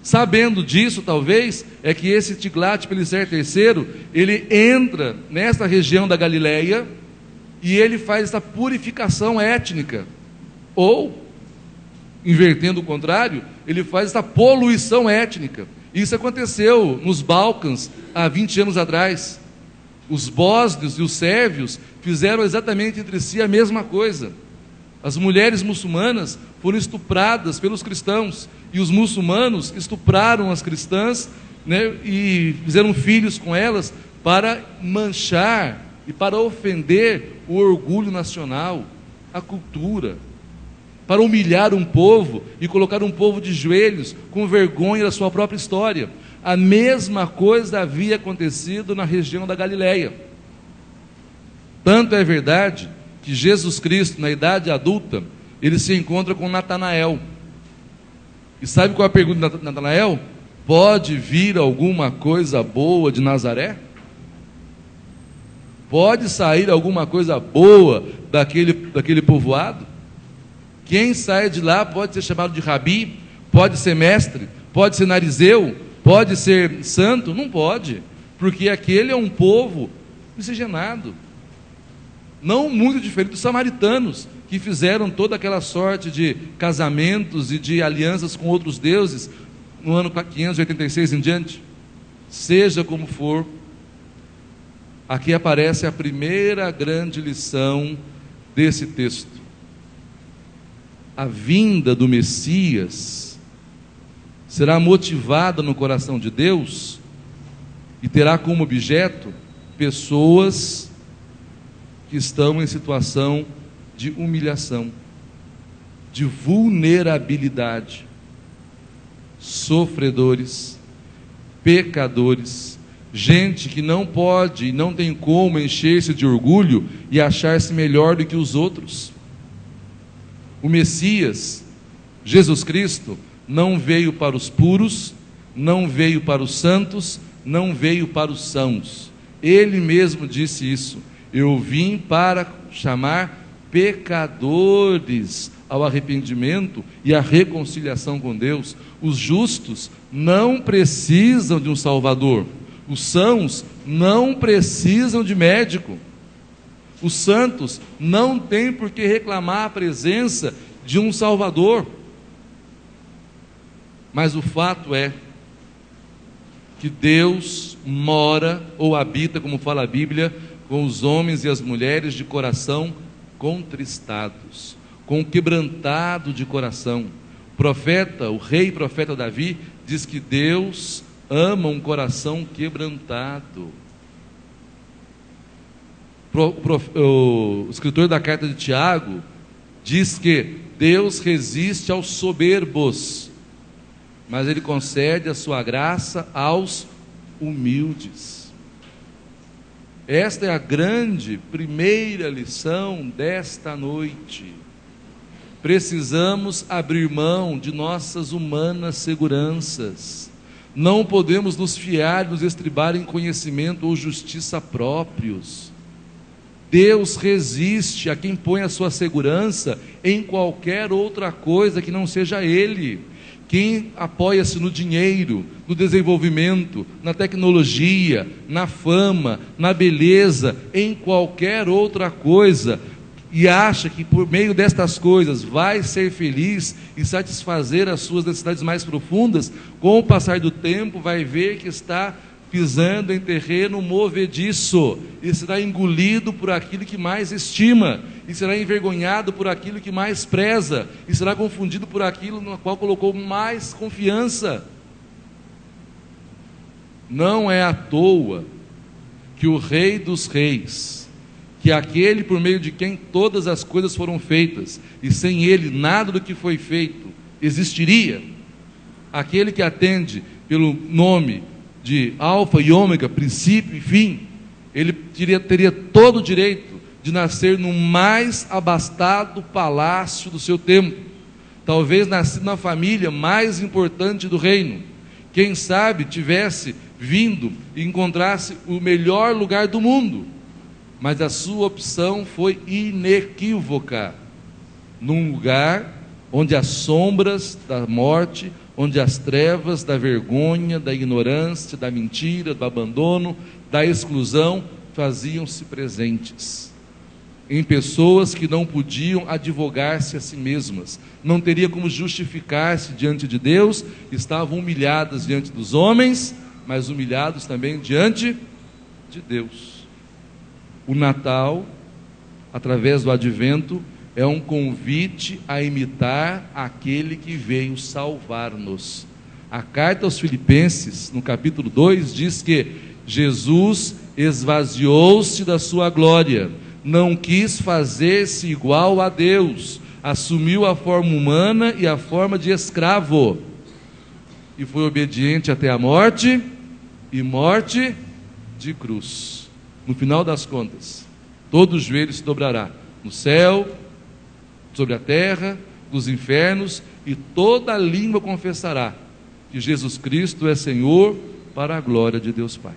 Sabendo disso, talvez, é que esse Tiglat-Pileser III, ele entra nesta região da Galileia e ele faz essa purificação étnica, ou, invertendo o contrário, ele faz essa poluição étnica. Isso aconteceu nos Balcãs há 20 anos atrás. Os bósnios e os sérvios fizeram exatamente entre si a mesma coisa. As mulheres muçulmanas foram estupradas pelos cristãos, e os muçulmanos estupraram as cristãs, né, e fizeram filhos com elas para manchar e para ofender o orgulho nacional, a cultura, para humilhar um povo e colocar um povo de joelhos com vergonha da sua própria história. A mesma coisa havia acontecido na região da Galileia. Tanto é verdade que Jesus Cristo, na idade adulta, ele se encontra com Natanael. E sabe qual é a pergunta de Natanael? Pode vir alguma coisa boa de Nazaré? Pode sair alguma coisa boa daquele povoado? Quem sai de lá pode ser chamado de rabi, pode ser mestre, pode ser narizeu, pode ser santo? Não pode, porque aquele é um povo miscigenado, não muito diferente dos samaritanos, que fizeram toda aquela sorte de casamentos e de alianças com outros deuses no ano 586 em diante. Seja como for, aqui aparece a primeira grande lição desse texto. A vinda do Messias será motivada no coração de Deus e terá como objeto pessoas que estão em situação de humilhação, de vulnerabilidade, sofredores, pecadores, gente que não pode e não tem como encher-se de orgulho e achar-se melhor do que os outros. O Messias, Jesus Cristo, não veio para os puros, não veio para os santos, não veio para os sãos. Ele mesmo disse isso: eu vim para chamar pecadores ao arrependimento e à reconciliação com Deus. Os justos não precisam de um Salvador, os sãos não precisam de médico, os santos não têm por que reclamar a presença de um Salvador. Mas o fato é que Deus mora ou habita, como fala a Bíblia, com os homens e as mulheres de coração contristados, com quebrantado de coração. O rei profeta Davi diz que Deus ama um coração quebrantado. O escritor da carta de Tiago diz que Deus resiste aos soberbos, mas Ele concede a sua graça aos humildes. Esta é a grande primeira lição desta noite. Precisamos abrir mão de nossas humanas seguranças. Não podemos nos fiar, nos estribar em conhecimento ou justiça próprios. Deus resiste a quem põe a sua segurança em qualquer outra coisa que não seja Ele. Quem apoia-se no dinheiro, no desenvolvimento, na tecnologia, na fama, na beleza, em qualquer outra coisa, e acha que por meio destas coisas vai ser feliz e satisfazer as suas necessidades mais profundas, com o passar do tempo vai ver que está pisando em terreno movediço, e será engolido por aquilo que mais estima, e será envergonhado por aquilo que mais preza, e será confundido por aquilo no qual colocou mais confiança. Não é à toa que o Rei dos Reis, que aquele por meio de quem todas as coisas foram feitas, e sem ele nada do que foi feito existiria, aquele que atende pelo nome de Alfa e Ômega, princípio e fim, ele teria todo o direito de nascer no mais abastado palácio do seu tempo, talvez nascido na família mais importante do reino, quem sabe tivesse vindo e encontrasse o melhor lugar do mundo, mas a sua opção foi inequívoca, num lugar onde as sombras da morte, onde as trevas da vergonha, da ignorância, da mentira, do abandono, da exclusão faziam-se presentes em pessoas que não podiam advogar-se a si mesmas, não teria como justificar-se diante de Deus, estavam humilhadas diante dos homens, mas humilhados também diante de Deus. O Natal, através do Advento, é um convite a imitar aquele que veio salvar-nos. A carta aos Filipenses, no capítulo 2, diz que Jesus esvaziou-se da sua glória, não quis fazer-se igual a Deus, assumiu a forma humana e a forma de escravo, e foi obediente até a morte, e morte de cruz. No final das contas, todo joelho se dobrará, no céu, sobre a terra, nos infernos, e toda língua confessará que Jesus Cristo é Senhor, para a glória de Deus Pai.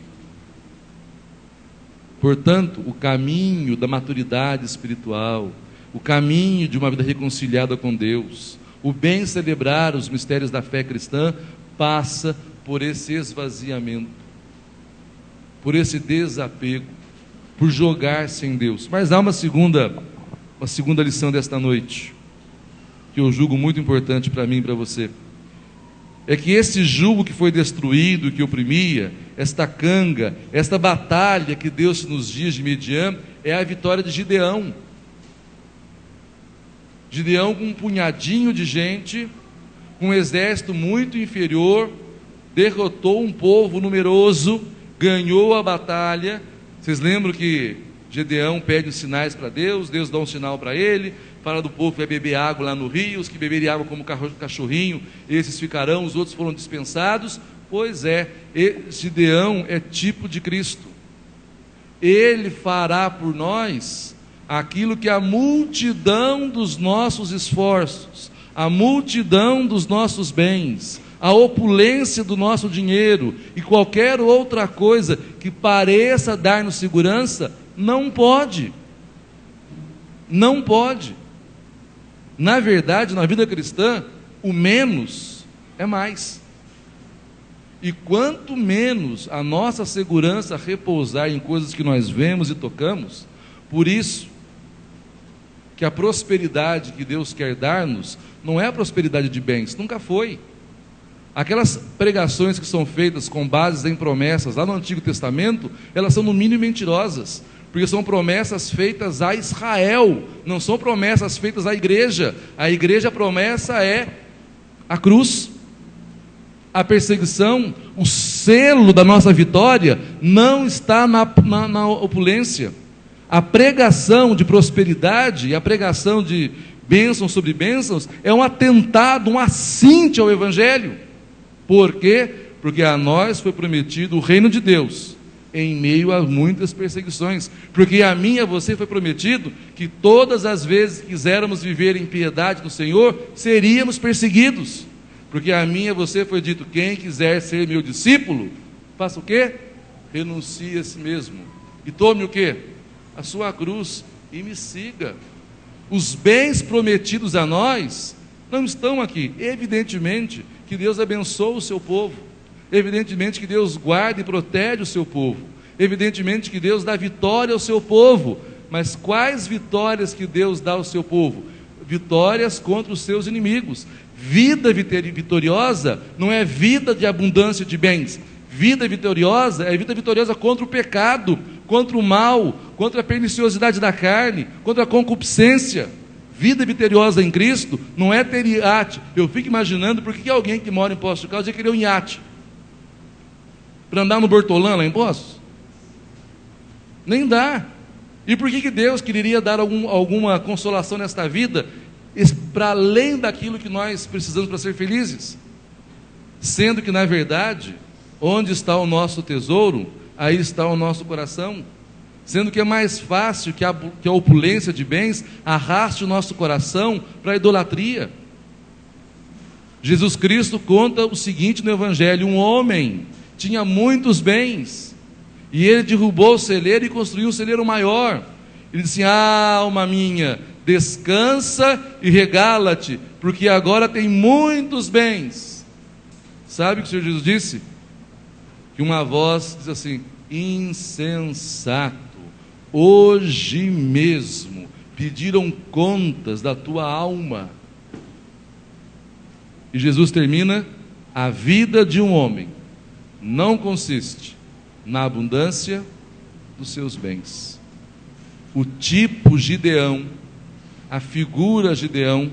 Portanto, o caminho da maturidade espiritual, o caminho de uma vida reconciliada com Deus, o bem celebrar os mistérios da fé cristã, passa por esse esvaziamento, por esse desapego, por jogar-se em Deus. Mas há uma segunda lição desta noite, que eu julgo muito importante para mim e para você, é que esse jugo que foi destruído, que oprimia, esta canga, esta batalha que Deus nos dias de Midian, é a vitória de Gideão. Gideão, com um punhadinho de gente, com um exército muito inferior, derrotou um povo numeroso, ganhou a batalha. Vocês lembram que Gideão pede os sinais para Deus, Deus dá um sinal para ele, fala do povo que vai beber água lá no rio, os que beberem água como cachorrinho, esses ficarão, os outros foram dispensados. Pois é, Gideão é tipo de Cristo. Ele fará por nós aquilo que a multidão dos nossos esforços, a multidão dos nossos bens, a opulência do nosso dinheiro e qualquer outra coisa que pareça dar-nos segurança, não pode. Não pode. Na verdade, na vida cristã, o menos é mais. E quanto menos a nossa segurança repousar em coisas que nós vemos e tocamos, por isso que a prosperidade que Deus quer dar-nos não é a prosperidade de bens, nunca foi. Aquelas pregações que são feitas com bases em promessas lá no Antigo Testamento, elas são no mínimo mentirosas, porque são promessas feitas a Israel, não são promessas feitas à igreja. A igreja, a promessa é a cruz, a perseguição, o selo da nossa vitória não está na opulência. A pregação de prosperidade e a pregação de bênçãos sobre bênçãos é um atentado, um assinte ao Evangelho. Por quê? Porque a nós foi prometido o reino de Deus em meio a muitas perseguições, porque a mim e a você foi prometido que todas as vezes que quisermos viver em piedade do Senhor, seríamos perseguidos, porque a mim e a você foi dito, quem quiser ser meu discípulo, faça o quê? Renuncie a si mesmo, e tome o quê? a sua cruz e me siga. Os bens prometidos a nós não estão aqui. Evidentemente que Deus abençoa o seu povo, evidentemente que Deus guarda e protege o seu povo, evidentemente que Deus dá vitória ao seu povo. Mas quais vitórias que Deus dá ao seu povo? Vitórias contra os seus inimigos. Vida vitoriosa não é vida de abundância de bens. Vida vitoriosa é vida vitoriosa contra o pecado, contra o mal, contra a perniciosidade da carne, contra a concupiscência. Vida vitoriosa em Cristo não é ter iate. Eu fico imaginando por que alguém que mora em Poços de Caldas ia querer um iate para andar no Bortolã lá em Poços? Nem dá. E por que Deus queria dar alguma consolação nesta vida, para além daquilo que nós precisamos para ser felizes? Sendo que, na verdade, onde está o nosso tesouro, aí está o nosso coração. Sendo que é mais fácil que a opulência de bens arraste o nosso coração para a idolatria. Jesus Cristo conta o seguinte no Evangelho: um homem tinha muitos bens, e ele derrubou o celeiro e construiu um celeiro maior. Ele disse: alma minha, descansa e regala-te, porque agora tem muitos bens. Sabe o que o Senhor Jesus disse? Que uma voz diz assim: insensato, hoje mesmo pediram contas da tua alma. E Jesus termina: a vida de um homem não consiste na abundância dos seus bens. O tipo Gideão, a figura Gideão,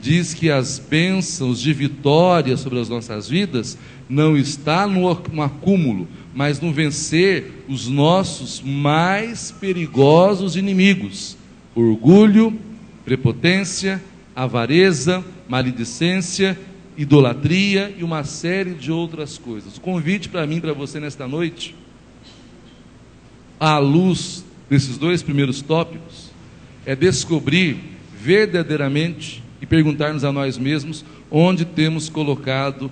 diz que as bênçãos de vitória sobre as nossas vidas não está no acúmulo, mas no vencer os nossos mais perigosos inimigos: orgulho, prepotência, avareza, maledicência, idolatria e uma série de outras coisas. O convite para mim, para você nesta noite, à luz desses dois primeiros tópicos, é descobrir verdadeiramente e perguntar-nos a nós mesmos onde temos colocado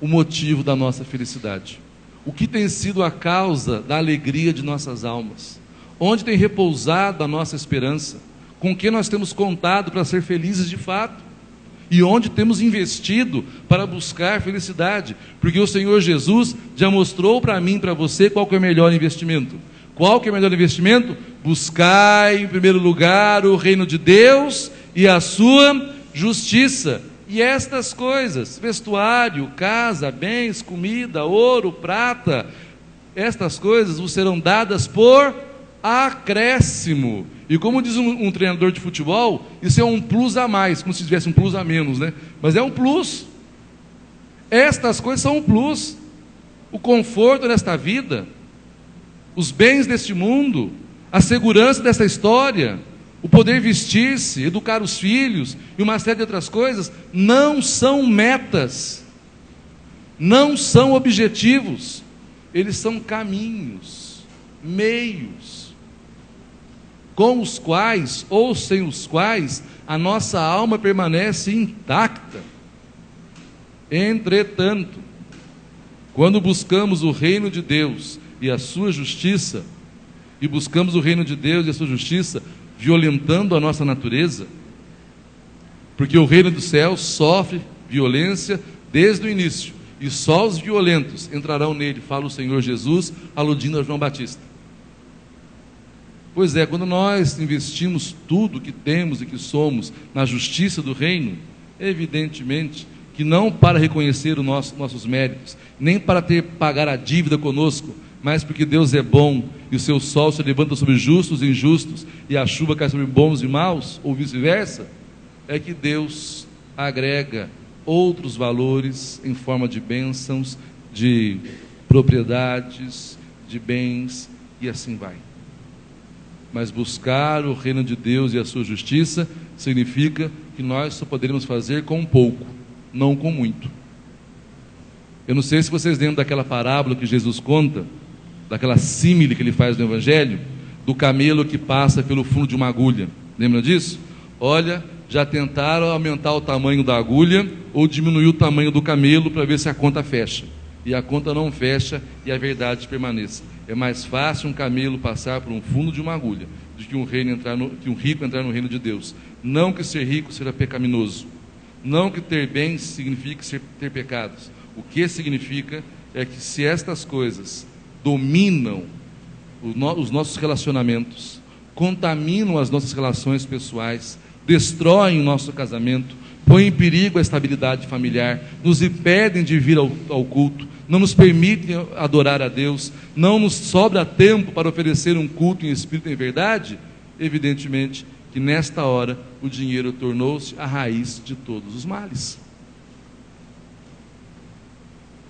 o motivo da nossa felicidade. O que tem sido a causa da alegria de nossas almas? Onde tem repousado a nossa esperança? Com que nós temos contado para ser felizes de fato? E onde temos investido para buscar felicidade? Porque o Senhor Jesus já mostrou para mim e para você qual que é o melhor investimento. Qual que é o melhor investimento? Buscai em primeiro lugar o reino de Deus e a sua justiça. E estas coisas, vestuário, casa, bens, comida, ouro, prata, estas coisas vos serão dadas por acréscimo. E como diz um treinador de futebol, isso é um plus a mais, como se tivesse um plus a menos, né? Mas é um plus. Estas coisas são um plus. O conforto desta vida, os bens deste mundo, a segurança desta história, o poder vestir-se, educar os filhos e uma série de outras coisas, não são metas, não são objetivos, eles são caminhos, meios, com os quais ou sem os quais a nossa alma permanece intacta. Entretanto, quando buscamos o reino de Deus e a sua justiça, e buscamos o reino de Deus e a sua justiça violentando a nossa natureza, porque o reino dos céus sofre violência desde o início, e só os violentos entrarão nele, fala o Senhor Jesus, aludindo a João Batista. Pois é, quando nós investimos tudo que temos e que somos na justiça do reino, evidentemente que não para reconhecer os nossos méritos, nem para pagar a dívida conosco, mas porque Deus é bom, e o seu sol se levanta sobre justos e injustos, e a chuva cai sobre bons e maus, ou vice-versa, é que Deus agrega outros valores em forma de bênçãos, de propriedades, de bens, e assim vai. Mas buscar o reino de Deus e a sua justiça significa que nós só poderemos fazer com pouco, não com muito. Eu não sei se vocês lembram daquela parábola que Jesus conta, daquela símile que ele faz no Evangelho, do camelo que passa pelo fundo de uma agulha. Lembra disso? Olha, já tentaram aumentar o tamanho da agulha ou diminuir o tamanho do camelo para ver se a conta fecha. E a conta não fecha e a verdade permanece. É mais fácil um camelo passar por um fundo de uma agulha do que um rico entrar no reino de Deus. Não que ser rico seja pecaminoso. Não que ter bens signifique ter pecados. O que significa é que se estas coisas dominam os nossos relacionamentos, contaminam as nossas relações pessoais, destroem o nosso casamento, põem em perigo a estabilidade familiar, nos impedem de vir ao culto, não nos permitem adorar a Deus, não nos sobra tempo para oferecer um culto em espírito e em verdade, evidentemente que nesta hora o dinheiro tornou-se a raiz de todos os males.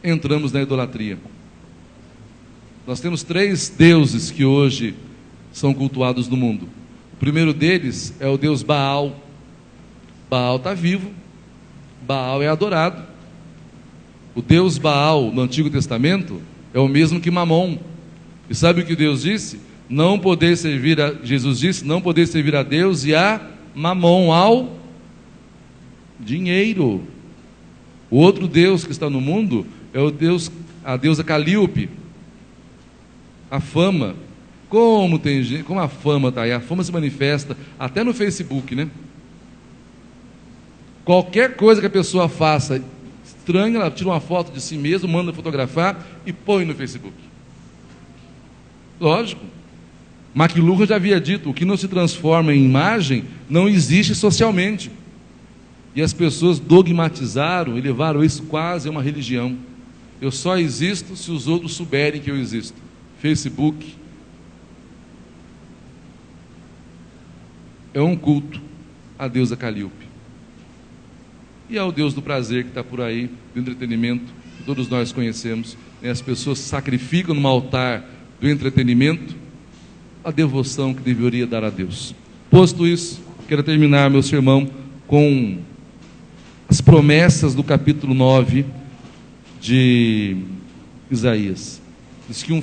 Entramos na idolatria. Nós temos 3 deuses que hoje são cultuados no mundo. O primeiro deles é o deus Baal. Baal está vivo, Baal é adorado. O deus Baal no Antigo Testamento é o mesmo que Mamon. E sabe o que Deus disse? Jesus disse, não poder servir a Deus e a Mamon, ao dinheiro. O outro deus que está no mundo é a deusa Calíope, a fama. Como a fama está aí? A fama se manifesta até no Facebook, né? Qualquer coisa que a pessoa faça estranha, ela tira uma foto de si mesma, manda fotografar e põe no Facebook. Lógico. McLuhan já havia dito, o que não se transforma em imagem não existe socialmente. E as pessoas dogmatizaram e levaram isso quase a uma religião. Eu só existo se os outros souberem que eu existo. Facebook é um culto à deusa Calíope. E ao Deus do prazer que está por aí, do entretenimento, que todos nós conhecemos. As pessoas sacrificam no altar do entretenimento a devoção que deveria dar a Deus. Posto isso, quero terminar meu sermão com as promessas do capítulo 9 de Isaías. Diz que um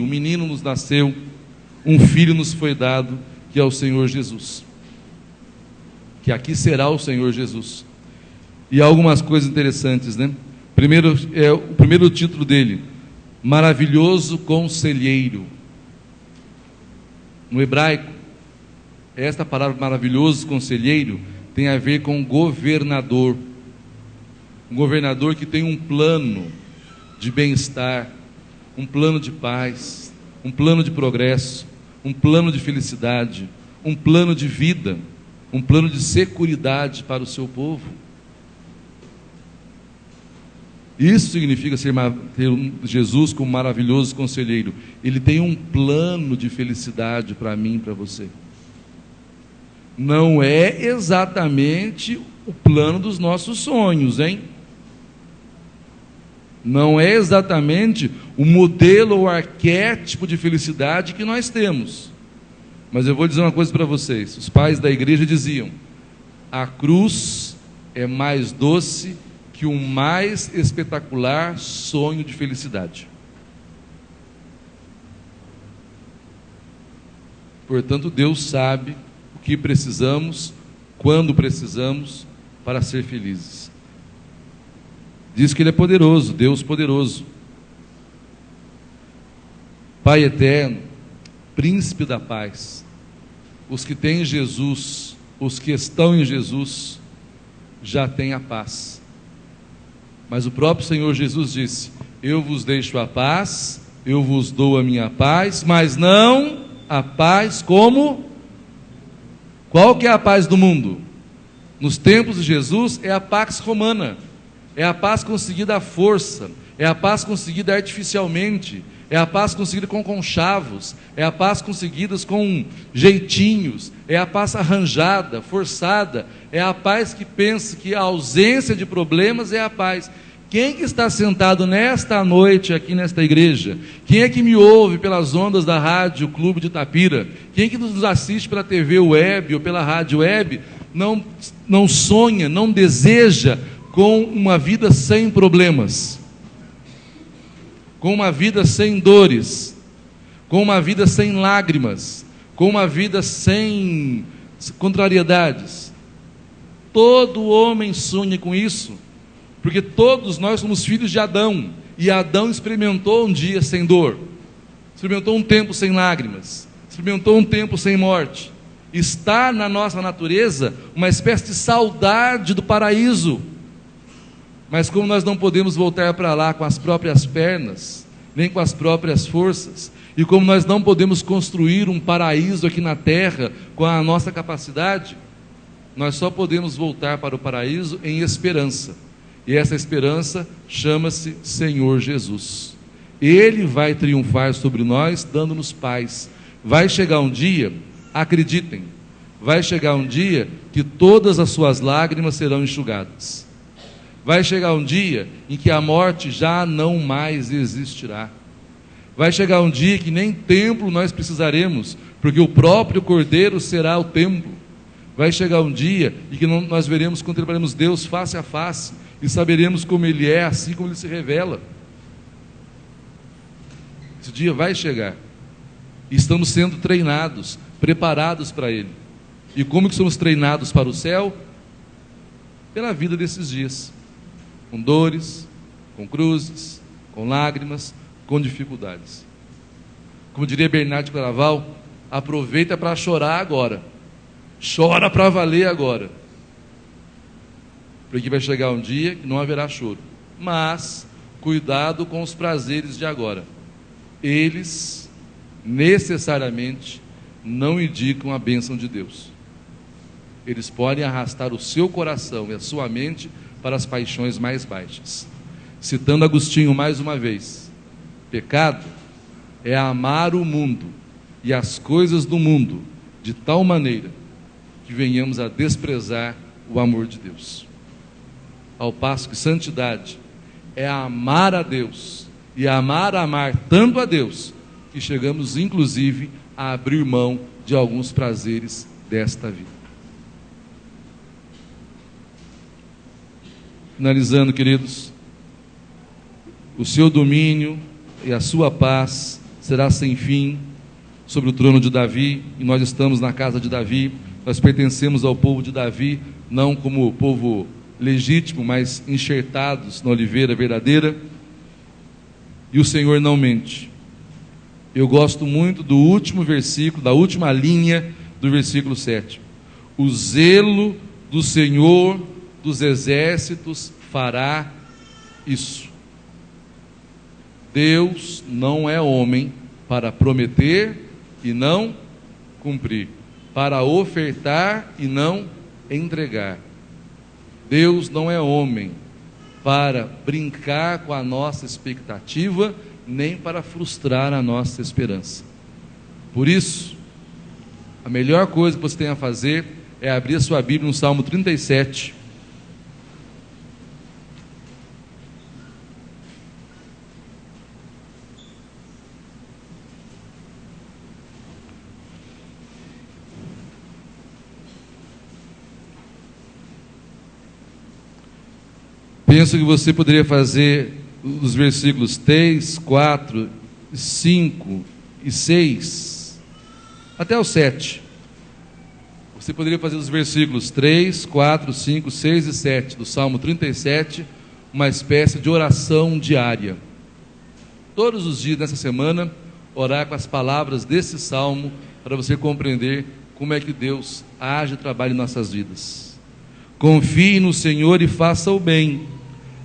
menino nos nasceu, um filho nos foi dado, que é o Senhor Jesus. Que aqui será o Senhor Jesus. E há algumas coisas interessantes, né? Primeiro, o primeiro título dele, Maravilhoso Conselheiro. No hebraico, esta palavra maravilhoso conselheiro tem a ver com governador. Um governador que tem um plano de bem-estar, um plano de paz, um plano de progresso, um plano de felicidade, um plano de vida, um plano de seguridade para o seu povo. Isso significa ter Jesus como maravilhoso conselheiro. Ele tem um plano de felicidade para mim e para você. Não é exatamente o plano dos nossos sonhos, hein? Não é exatamente o modelo ou arquétipo de felicidade que nós temos. Mas eu vou dizer uma coisa para vocês. Os pais da igreja diziam: a cruz é mais doce que o mais espetacular sonho de felicidade. Portanto, Deus sabe o que precisamos, quando precisamos, para ser felizes. Diz que Ele é poderoso, Deus poderoso. Pai eterno, príncipe da paz. Os que têm Jesus, os que estão em Jesus, já têm a paz. Mas o próprio Senhor Jesus disse: eu vos deixo a paz, eu vos dou a minha paz, mas não a paz como... Qual que é a paz do mundo? Nos tempos de Jesus é a pax romana, é a paz conseguida à força, é a paz conseguida artificialmente, é a paz conseguida com conchavos, é a paz conseguida com jeitinhos, é a paz arranjada, forçada, é a paz que pensa que a ausência de problemas é a paz. Quem que está sentado nesta noite aqui nesta igreja? Quem é que me ouve pelas ondas da rádio Clube de Itapira? Quem é que nos assiste pela TV web ou pela rádio web? Não sonha, não deseja com uma vida sem problemas, com uma vida sem dores, com uma vida sem lágrimas, com uma vida sem contrariedades. Todo homem sonha com isso, porque todos nós somos filhos de Adão, e Adão experimentou um dia sem dor. experimentou um tempo sem lágrimas, experimentou um tempo sem morte. Está na nossa natureza uma espécie de saudade do paraíso. Mas como nós não podemos voltar para lá com as próprias pernas, nem com as próprias forças, e como nós não podemos construir um paraíso aqui na terra com a nossa capacidade, nós só podemos voltar para o paraíso em esperança. E essa esperança chama-se Senhor Jesus. Ele vai triunfar sobre nós, dando-nos paz. Vai chegar um dia, acreditem, vai chegar um dia que todas as suas lágrimas serão enxugadas. Vai chegar um dia em que a morte já não mais existirá. Vai chegar um dia que nem templo nós precisaremos, porque o próprio Cordeiro será o templo. Vai chegar um dia em que nós veremos, contemplaremos Deus face a face, e saberemos como Ele é, assim como Ele se revela. Esse dia vai chegar. E estamos sendo treinados, preparados para Ele. E como que somos treinados para o céu? Pela vida desses dias. Com dores, com cruzes, com lágrimas, com dificuldades. Como diria Bernardo de Claraval, aproveita para chorar agora. Chora para valer agora. Porque vai chegar um dia que não haverá choro. Mas, cuidado com os prazeres de agora. Eles, necessariamente, não indicam a bênção de Deus. Eles podem arrastar o seu coração e a sua mente para as paixões mais baixas. Citando Agostinho mais uma vez, pecado é amar o mundo e as coisas do mundo de tal maneira que venhamos a desprezar o amor de Deus. Ao passo que santidade é amar a Deus e amar tanto a Deus que chegamos inclusive a abrir mão de alguns prazeres desta vida. Finalizando, queridos, o seu domínio e a sua paz será sem fim sobre o trono de Davi, e nós estamos na casa de Davi, nós pertencemos ao povo de Davi, não como povo legítimo, mas enxertados na oliveira verdadeira, e o Senhor não mente. Eu gosto muito do último versículo, da última linha do versículo 7. O zelo do Senhor dos exércitos fará isso. Deus não é homem para prometer e não cumprir, para ofertar e não entregar. Deus não é homem para brincar com a nossa expectativa, nem para frustrar a nossa esperança. Por isso, a melhor coisa que você tem a fazer é abrir a sua Bíblia no Salmo 37. Penso que você poderia fazer os versículos 3, 4, 5 e 6, até o 7. Você poderia fazer os versículos 3, 4, 5, 6 e 7 do Salmo 37, uma espécie de oração diária. Todos os dias dessa semana, orar com as palavras desse Salmo, para você compreender como é que Deus age e trabalha em nossas vidas. Confie no Senhor e faça o bem.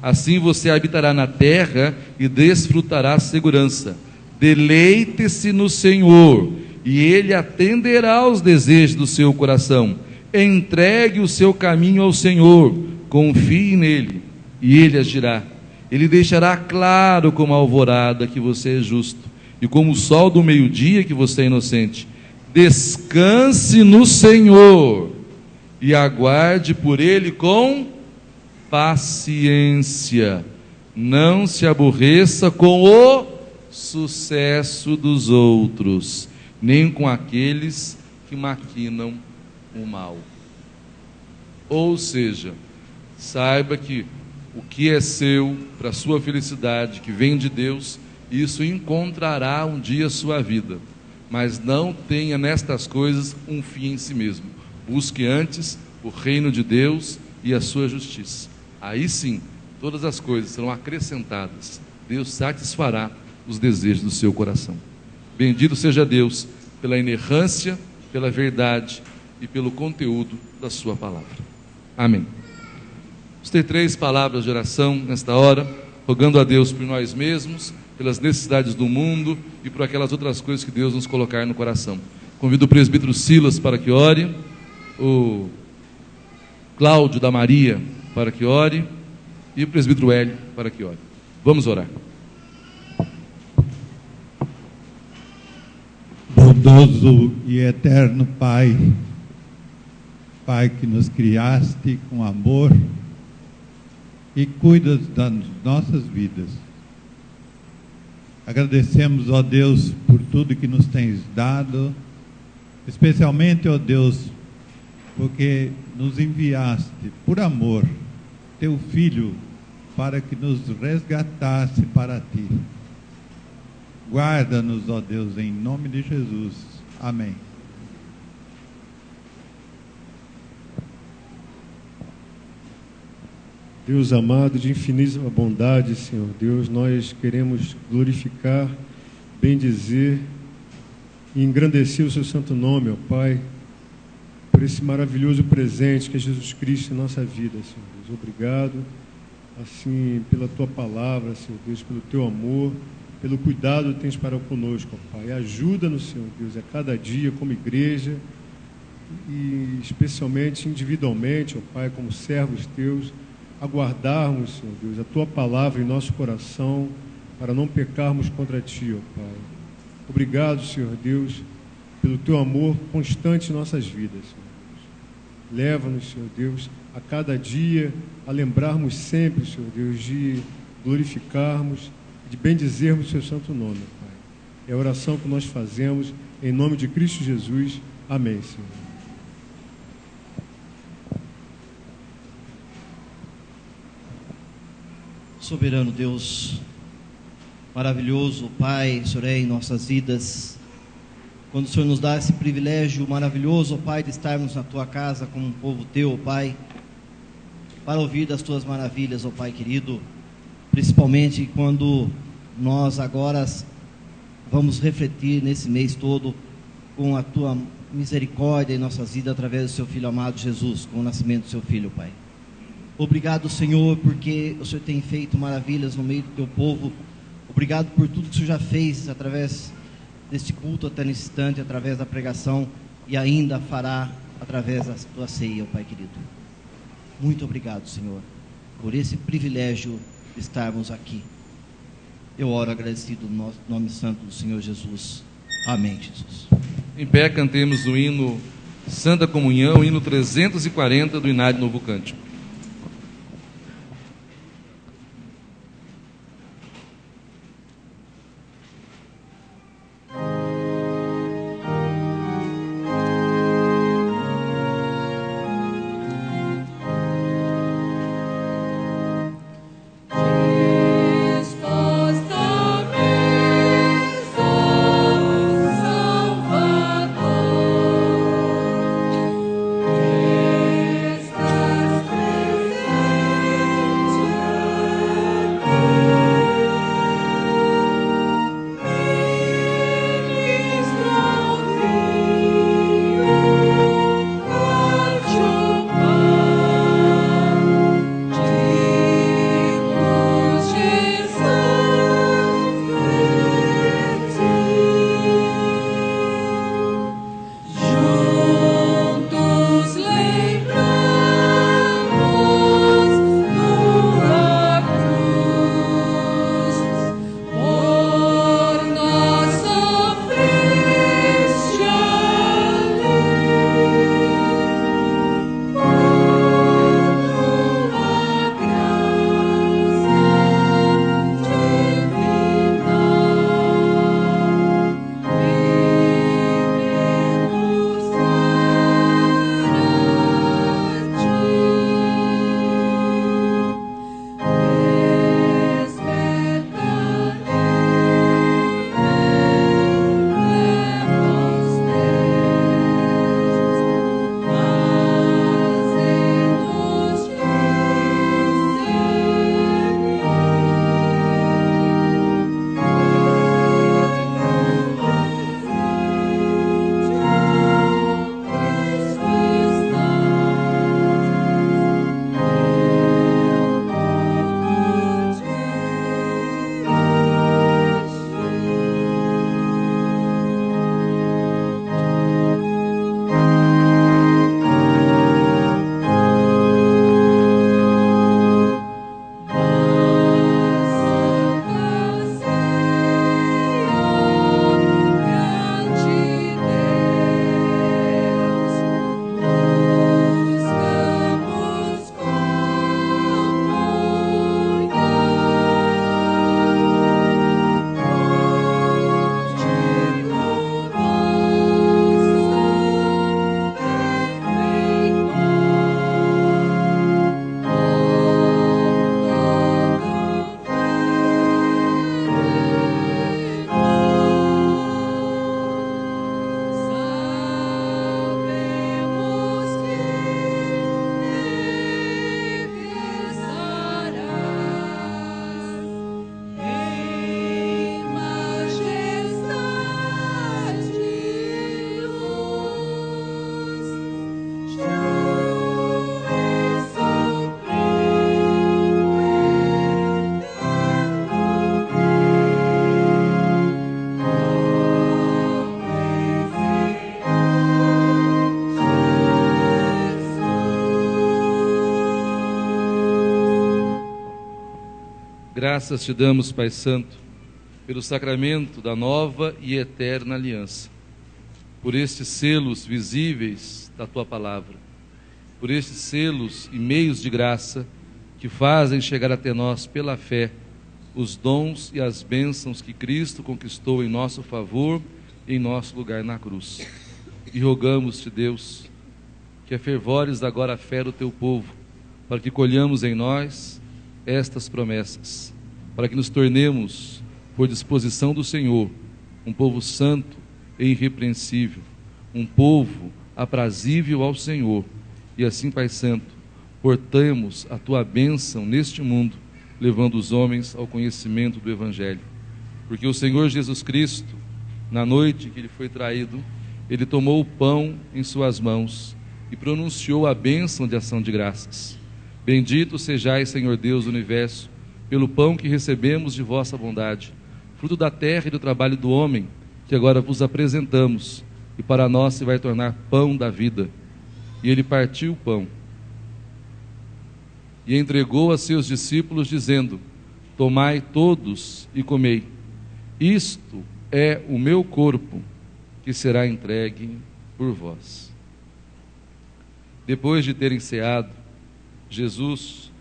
Assim você habitará na terra e desfrutará a segurança. Deleite-se no Senhor, e Ele atenderá aos desejos do seu coração. Entregue o seu caminho ao Senhor, confie nele, e Ele agirá. Ele deixará claro como a alvorada que você é justo, e como o sol do meio-dia que você é inocente. Descanse no Senhor, e aguarde por Ele com paciência. Não se aborreça com o sucesso dos outros, nem com aqueles que maquinam o mal. Ou seja, saiba que o que é seu, para a sua felicidade, que vem de Deus, isso encontrará um dia a sua vida. Mas não tenha nestas coisas um fim em si mesmo. Busque antes o reino de Deus e a sua justiça. Aí sim, todas as coisas serão acrescentadas. Deus satisfará os desejos do seu coração. Bendito seja Deus pela inerrância, pela verdade e pelo conteúdo da sua palavra. Amém. Vamos ter 3 palavras de oração nesta hora, rogando a Deus por nós mesmos, pelas necessidades do mundo e por aquelas outras coisas que Deus nos colocar no coração. Convido o presbítero Silas para que ore, o Cláudio da Maria para que ore e o presbítero Hélio para que ore. Vamos orar. Bondoso e eterno Pai, Pai que nos criaste com amor e cuidas das nossas vidas. Agradecemos, ó Deus, por tudo que nos tens dado, especialmente, ó Deus, porque nos enviaste por amor teu Filho para que nos resgatasse para ti. Guarda-nos, ó Deus, em nome de Jesus. Amém. Deus amado, de infinita bondade, Senhor Deus, nós queremos glorificar, bendizer e engrandecer o seu santo nome, ó Pai, por esse maravilhoso presente que é Jesus Cristo em nossa vida, Senhor Deus. Obrigado, assim, pela tua palavra, Senhor Deus, pelo teu amor, pelo cuidado que tens para conosco, ó Pai. Ajuda-nos, Senhor Deus, a cada dia como igreja e especialmente individualmente, ó Pai, como servos teus, a guardarmos, Senhor Deus, a tua palavra em nosso coração, para não pecarmos contra ti, ó Pai. Obrigado, Senhor Deus, pelo teu amor constante em nossas vidas, Senhor Deus. Leva-nos, Senhor Deus, a cada dia a lembrarmos sempre, Senhor Deus, de glorificarmos, de bendizermos o seu santo nome, Pai. É a oração que nós fazemos em nome de Cristo Jesus. Amém, Senhor. Soberano Deus, maravilhoso Pai, Senhor é em nossas vidas, quando o Senhor nos dá esse privilégio maravilhoso, Pai, de estarmos na Tua casa como um povo Teu, Pai, para ouvir das Tuas maravilhas, ó Pai querido, principalmente quando nós agora vamos refletir nesse mês todo com a Tua misericórdia em nossas vidas através do Seu Filho amado Jesus, com o nascimento do Seu Filho, Pai. Obrigado, Senhor, porque o Senhor tem feito maravilhas no meio do Teu povo. Obrigado por tudo que o Senhor já fez através deste culto até nesse instante, através da pregação e ainda fará através da Tua ceia, Pai querido. Muito obrigado, Senhor, por esse privilégio de estarmos aqui. Eu oro agradecido no nome santo do Senhor Jesus. Amém, Jesus. Em pé, cantemos o hino Santa Comunhão, hino 340 do Inário Novo Cântico. Estas Graças te damos, Pai Santo, pelo sacramento da nova e eterna aliança, por estes selos visíveis da Tua Palavra, por estes selos e meios de graça que fazem chegar até nós pela fé os dons e as bênçãos que Cristo conquistou em nosso favor e em nosso lugar na cruz. E rogamos-te, Deus, que afervores agora a fé do Teu povo, para que colhamos em nós estas promessas, para que nos tornemos, por disposição do Senhor, um povo santo e irrepreensível, um povo aprazível ao Senhor, e assim, Pai Santo, portemos a Tua bênção neste mundo, levando os homens ao conhecimento do Evangelho. Porque o Senhor Jesus Cristo, na noite que Ele foi traído, Ele tomou o pão em suas mãos e pronunciou a bênção de ação de graças. Bendito sejais, Senhor Deus do Universo, pelo pão que recebemos de vossa bondade, fruto da terra e do trabalho do homem, que agora vos apresentamos, e para nós se vai tornar pão da vida. E Ele partiu o pão e entregou a seus discípulos, dizendo: tomai todos e comei, isto é o meu corpo, que será entregue por vós. Depois de terem ceado, Jesus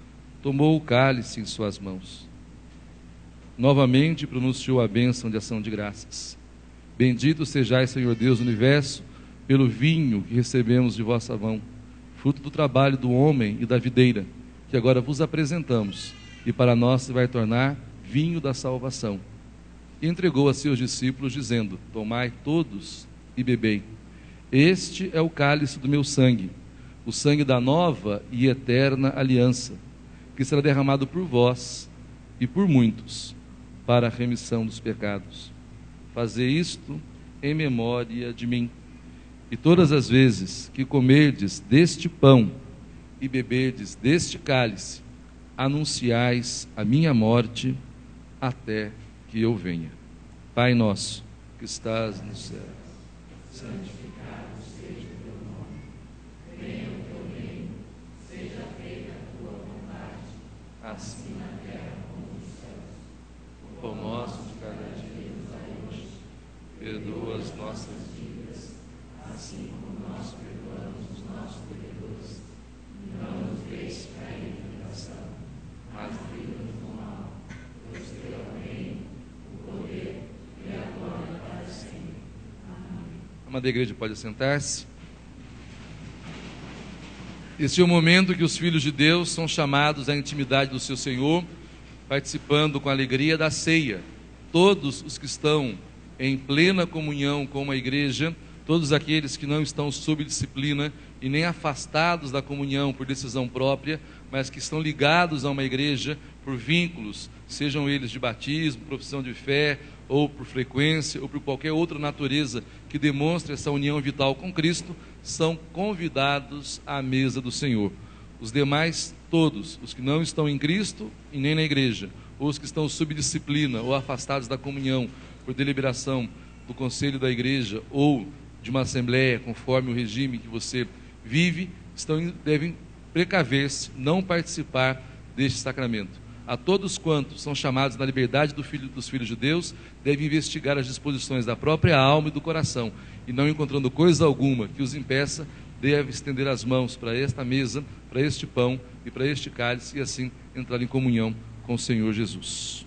tomou o cálice em suas mãos, novamente pronunciou a bênção de ação de graças. Bendito sejais, Senhor Deus do Universo, pelo vinho que recebemos de vossa mão, fruto do trabalho do homem e da videira, que agora vos apresentamos, e para nós se vai tornar vinho da salvação. E entregou a seus discípulos, dizendo: tomai todos e bebei, este é o cálice do meu sangue, o sangue da nova e eterna aliança, que será derramado por vós e por muitos, para a remissão dos pecados. Fazei isto em memória de mim. E todas as vezes que comerdes deste pão e beberdes deste cálice, anunciais a minha morte até que eu venha. Pai nosso, que estás no céu, santificado seja o teu nome. Venha o teu reino, seja feita a tua vontade, assim na terra como nos céus. O pão nosso de cada dia nos dai hoje. Perdoa as nossas dívidas, assim como nós perdoamos os nossos devedores. Não nos deixes cair em tentação, mas livra-nos do mal. Pois teu é o reino, o poder e a glória para sempre. Amém. A amada igreja pode sentar-se. Este é o momento que os filhos de Deus são chamados à intimidade do seu Senhor, participando com alegria da ceia. Todos os que estão em plena comunhão com a igreja, todos aqueles que não estão sob disciplina e nem afastados da comunhão por decisão própria, mas que estão ligados a uma igreja por vínculos, sejam eles de batismo, profissão de fé, ou por frequência, ou por qualquer outra natureza que demonstre essa união vital com Cristo, são convidados à mesa do Senhor. Os demais, todos, os que não estão em Cristo e nem na igreja, ou os que estão sob disciplina ou afastados da comunhão por deliberação do conselho da igreja ou de uma assembleia, conforme o regime que você vive, devem precaver-se, não participar deste sacramento. A todos quantos são chamados na liberdade dos filhos de Deus, devem investigar as disposições da própria alma e do coração, e não encontrando coisa alguma que os impeça, deve estender as mãos para esta mesa, para este pão e para este cálice, e assim entrar em comunhão com o Senhor Jesus.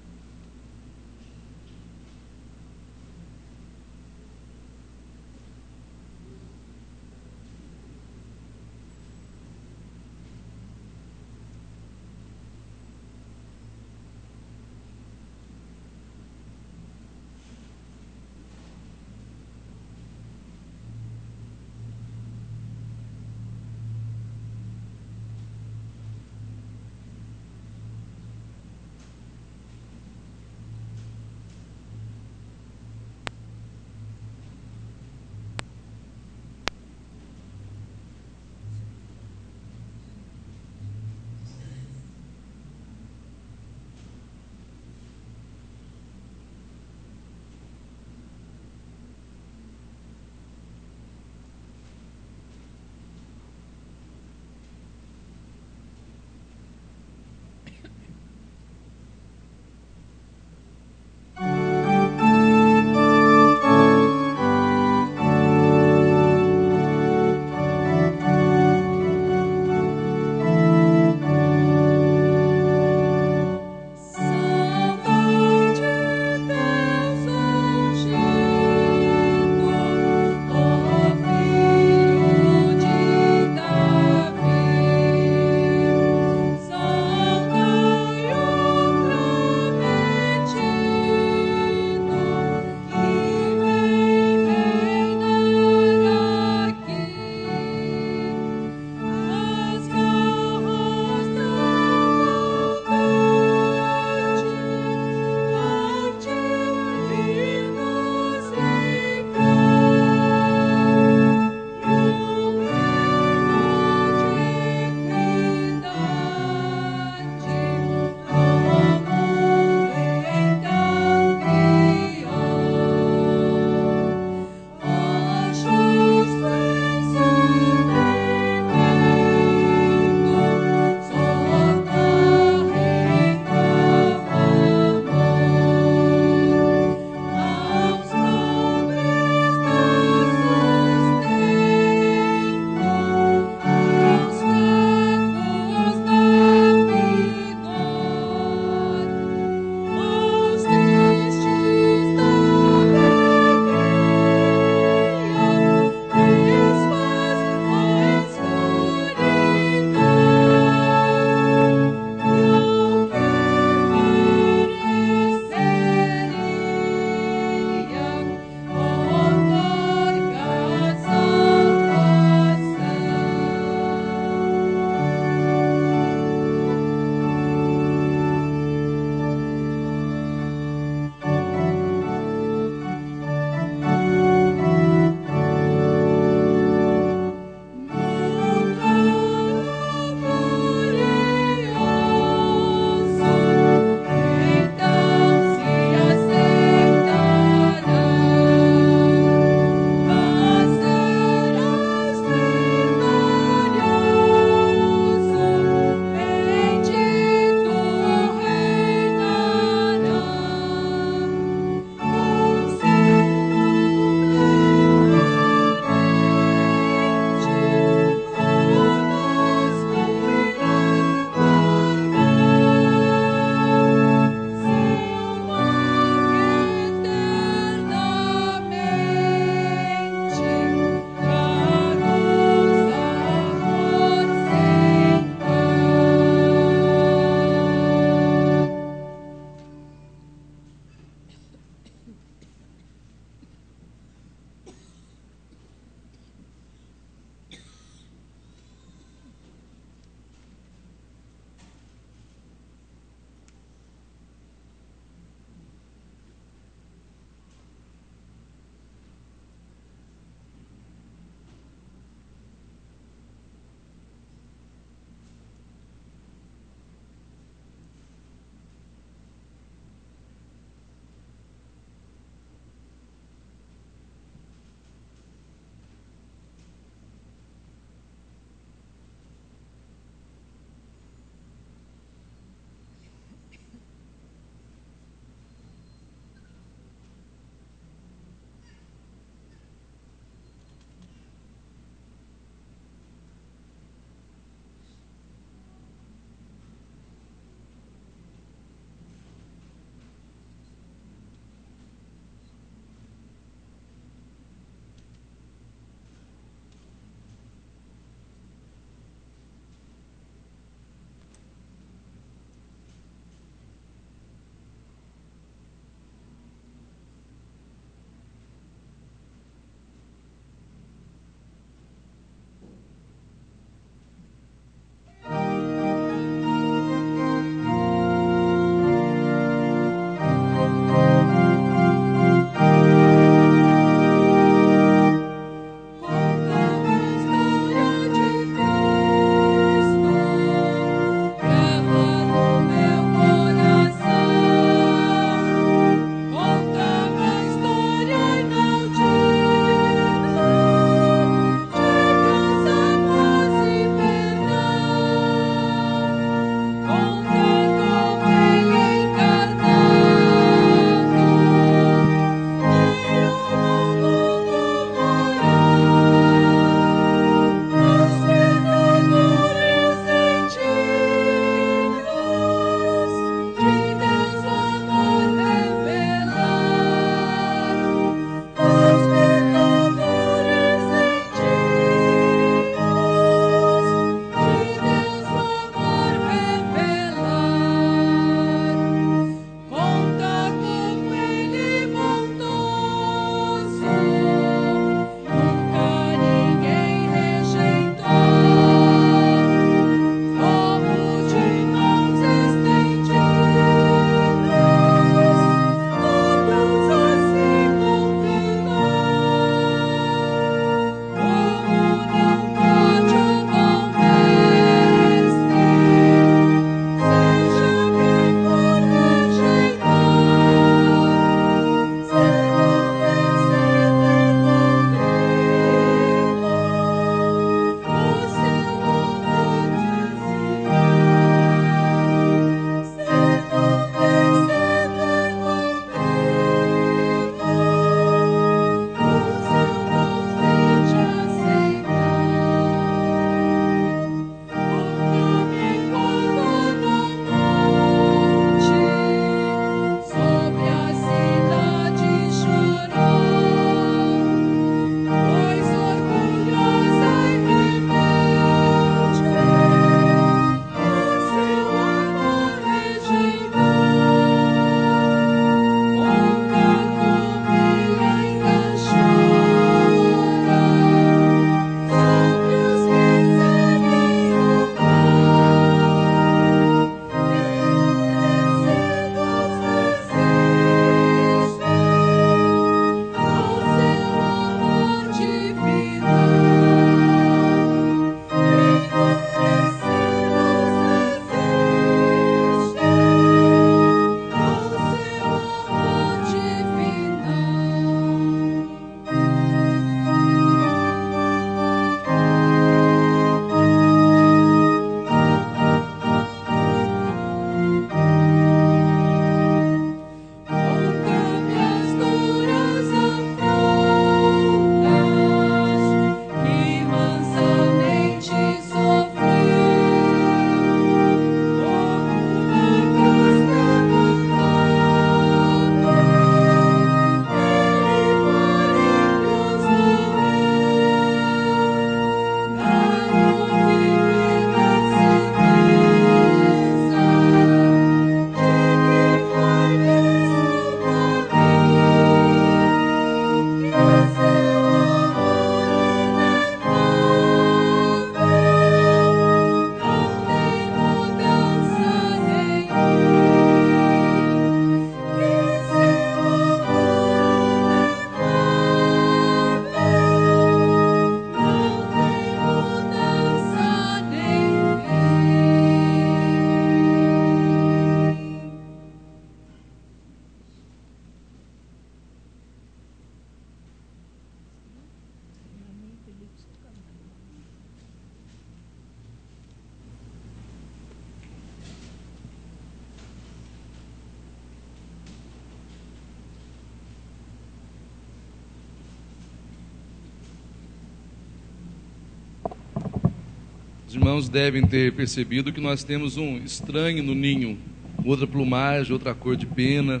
Os irmãos devem ter percebido que nós temos um estranho no ninho, outra plumagem, outra cor de pena.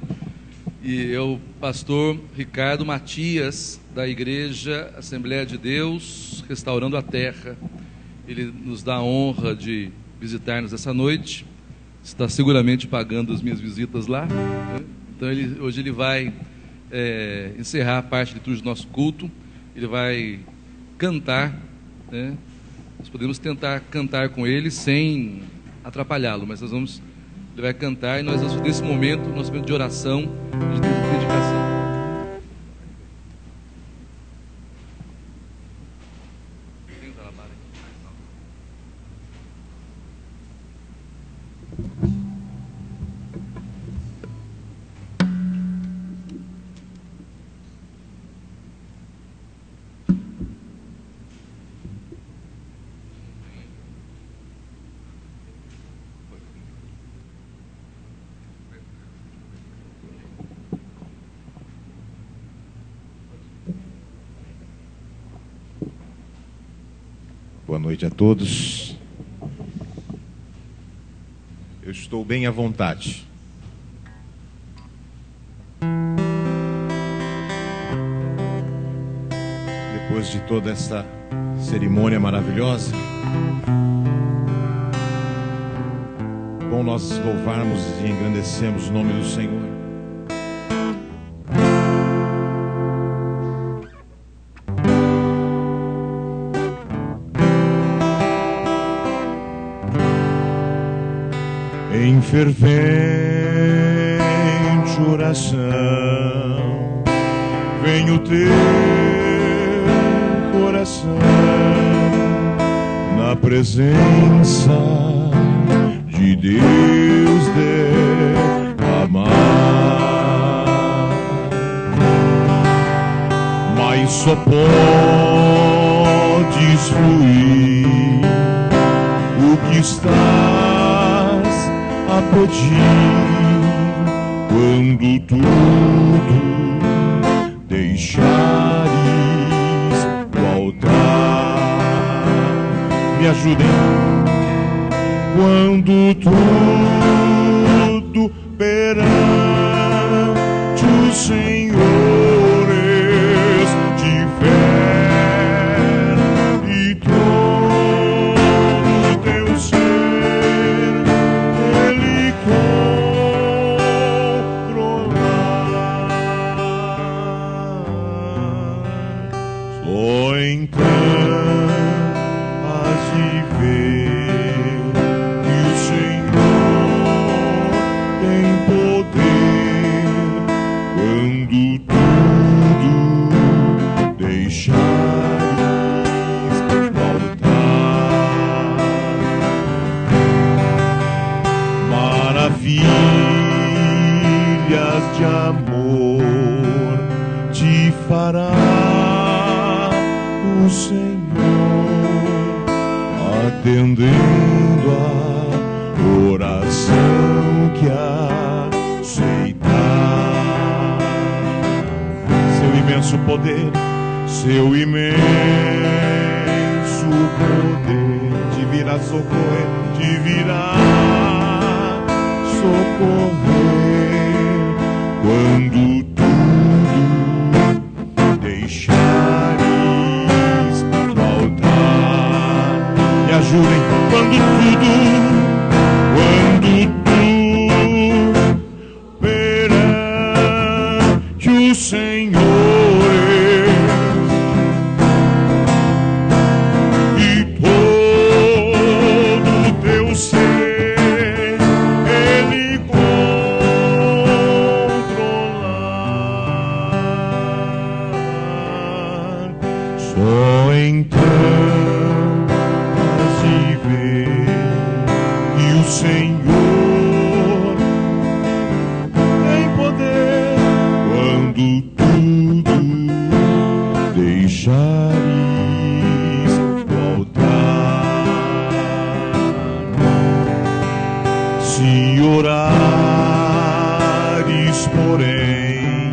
E é o pastor Ricardo Matias, da Igreja Assembleia de Deus, Restaurando a Terra. Ele nos dá a honra de visitar-nos essa noite. Está seguramente pagando as minhas visitas lá, né? Então hoje ele vai encerrar a parte litúrgica do nosso culto. Ele vai cantar, né? Nós podemos tentar cantar com ele sem atrapalhá-lo, mas ele vai cantar e nós vamos, nesse momento, nosso momento de oração, de dedicação. Boa noite a todos. Eu estou bem à vontade. Depois de toda essa cerimônia maravilhosa, bom nós louvarmos e engrandecemos o nome do Senhor. Em fervente oração, vem o teu coração na presença de Deus derramar, mas só podes fluir o que estás a pedir quando tudo deixares o altar. Me ajudem. Quando tudo perante o Senhor estiver e todo teu ser Ele controlar, só então has de ver que o Senhor tem poder quando tudo deixares voltar. Maravilhas de amor te fará o Senhor, atendendo a oração que aceitar. Seu imenso poder, seu imenso poder te virá socorrer, te virá socorrer quando tudo deixares voltar. Me ajudem. Quando tudo perante o Senhor e todo teu ser Ele controlar, só então has de ver que o Senhor tem poder quando tudo deixares voltar. Se orares, porém,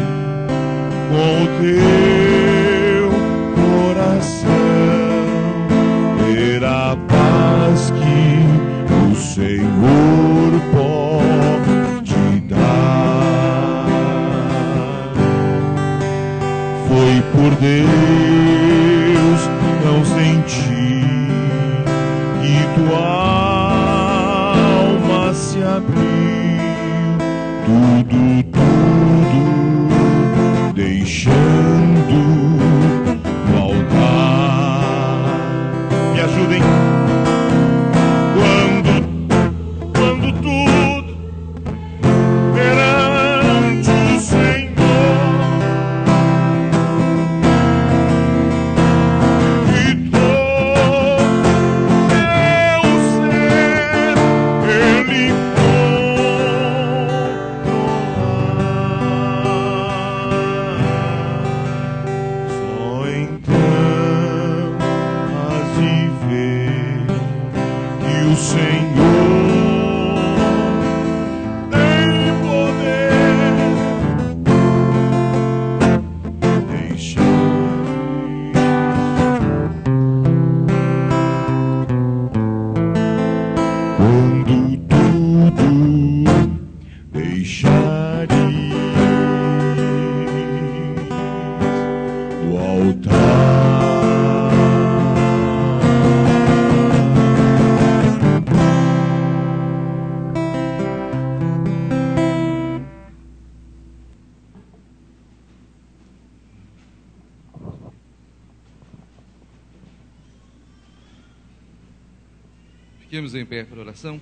com o teu coração, terá paz Deus, não senti que tua alma se abriu, tudo deixando no altar. Me ajudem. Quando tudo perante o Senhor e todo meu ser Ele controlar, só então has de ver que o Senhor tem poder. Deixa quando tudo deixares do altar. Fiquemos em pé para oração.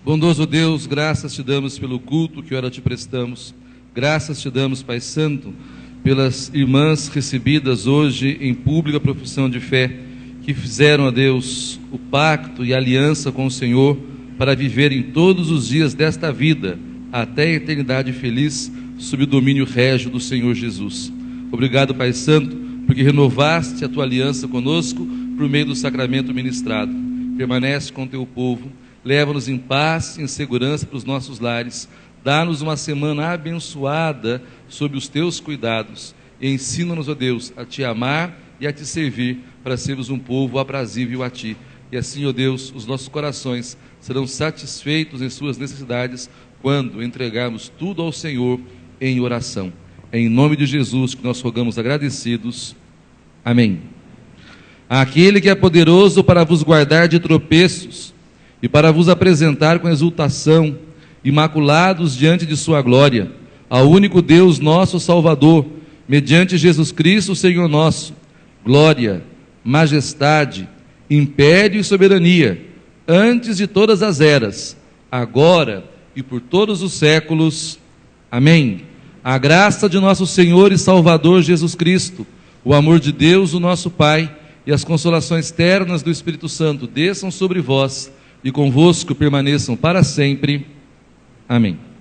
Bondoso Deus, graças te damos pelo culto que ora te prestamos. Graças te damos, Pai Santo, pelas irmãs recebidas hoje em pública profissão de fé, que fizeram, a Deus, o pacto e a aliança com o Senhor para viverem todos os dias desta vida, até a eternidade feliz, sob o domínio régio do Senhor Jesus. Obrigado, Pai Santo, porque renovaste a tua aliança conosco por meio do sacramento ministrado. Permanece com teu povo, leva-nos em paz e em segurança para os nossos lares, dá-nos uma semana abençoada sob os teus cuidados e ensina-nos, ó Deus, a te amar e a te servir para sermos um povo aprazível a ti. E assim, ó Deus, os nossos corações serão satisfeitos em suas necessidades quando entregarmos tudo ao Senhor em oração. É em nome de Jesus que nós rogamos agradecidos. Amém. Aquele que é poderoso para vos guardar de tropeços e para vos apresentar com exultação, imaculados diante de sua glória, ao único Deus nosso Salvador, mediante Jesus Cristo, Senhor nosso, glória, majestade, império e soberania, antes de todas as eras, agora e por todos os séculos. Amém. A graça de nosso Senhor e Salvador Jesus Cristo, o amor de Deus, o nosso Pai, e as consolações ternas do Espírito Santo desçam sobre vós e convosco permaneçam para sempre. Amém.